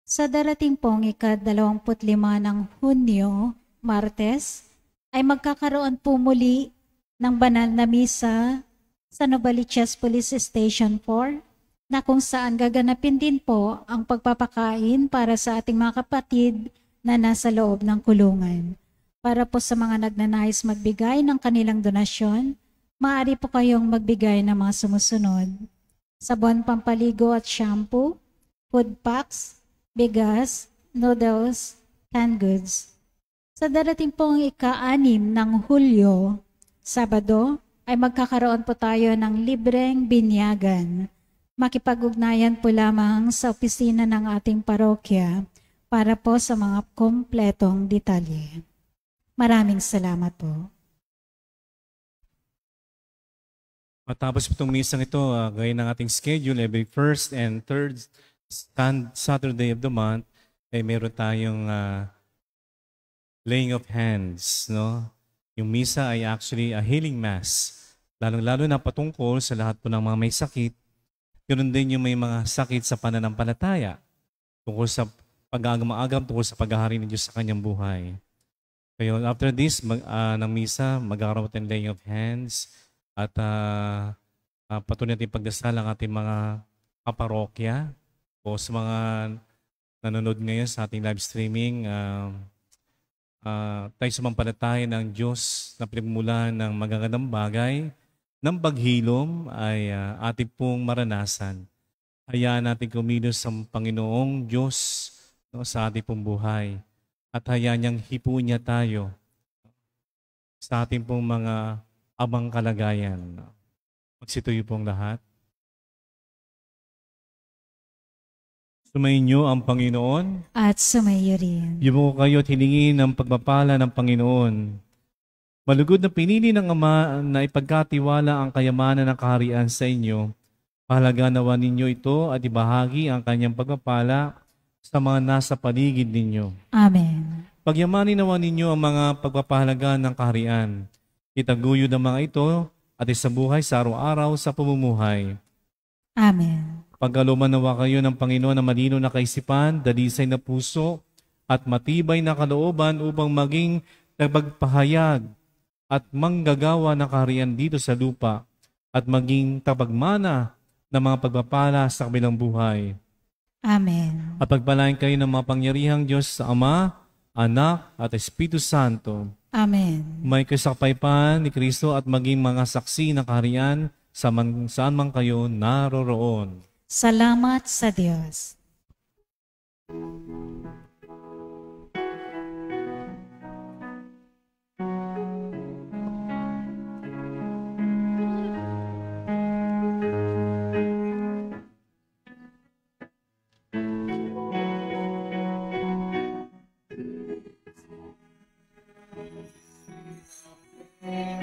S1: Sa darating pong ika-25 ng Hunyo, Martes, ay magkakaroon po muli ng banal na misa sa Novaliches Police Station 4 na kung saan gaganapin din po ang pagpapakain para sa ating mga kapatid na nasa loob ng kulungan. Para po sa mga nagnanais magbigay ng kanilang donasyon, maaari po kayong magbigay ng mga sumusunod: sabon pampaligo at shampoo, food packs, bigas, noodles, canned goods. Sa darating pong ika-6 ng Hulyo, Sabado, ay magkakaroon po tayo ng libreng binyagan. Makipag-ugnayan po lamang sa opisina ng ating parokya para po sa mga kompletong detalye. Maraming salamat po.
S3: Matapos itong misang ito, gaya ng ating schedule, every first and third Saturday of the month, ay meron tayong laying of hands. No? Yung misa ay actually a healing mass. Lalong-lalo na patungkol sa lahat po ng mga may sakit. Ganoon din yung may mga sakit sa pananampalataya. Tungkol sa pag-agam-agam, tungkol sa paghahari ng Diyos sa kanyang buhay. Kaya after this, ng misa, magkakaroon ng laying of hands at patuloy natin pagdasal ang ating mga kaparokya o sa mga nanonood ngayon sa ating live streaming. Tayo sumampalataya ng Diyos na pinagmulan ng magagandang bagay ng paghilom ay ating pong maranasan. Hayaan natin kumilos sa Panginoong Diyos sa ating pong buhay at hayaan niyang hipuin niya tayo sa ating pong mga abang kalagayan. Magsituyo pong lahat. Sumayin niyo ang Panginoon
S1: At sumayo rin.
S3: Yumuko kayo at hilingin ang pagpapala ng Panginoon. Malugod na pinili ng Ama na ipagkatiwala ang kayamanan ng kaharian sa inyo. Pahalagawan ninyo ito at ibahagi ang kanyang pagpapala sa mga nasa paligid ninyo.
S1: Amen.
S3: Pagyamanin nawa ninyo ang mga pagpapahalaga ng kaharian. Itaguyod ang mga ito at isabuhay sa araw-araw sa pamumuhay.
S1: Amen.
S3: Pagkaluman nawa kayo ng Panginoon na malino na kaisipan, dalisay na puso, at matibay na kalooban upang maging nagpagpahayag at manggagawa ng kaharian dito sa lupa at maging tapagmana ng mga pagpapala sa kabilang buhay.
S1: Amen.
S3: At pagpalain kayo ng mapangyarihang Diyos sa Ama, Anak, at Espiritu Santo.
S1: Amen.
S3: May kasakpaypan ni Kristo at maging mga saksi ng kaharian saan man kayo naroroon.
S1: Salamat sa Diyos.
S6: Yeah.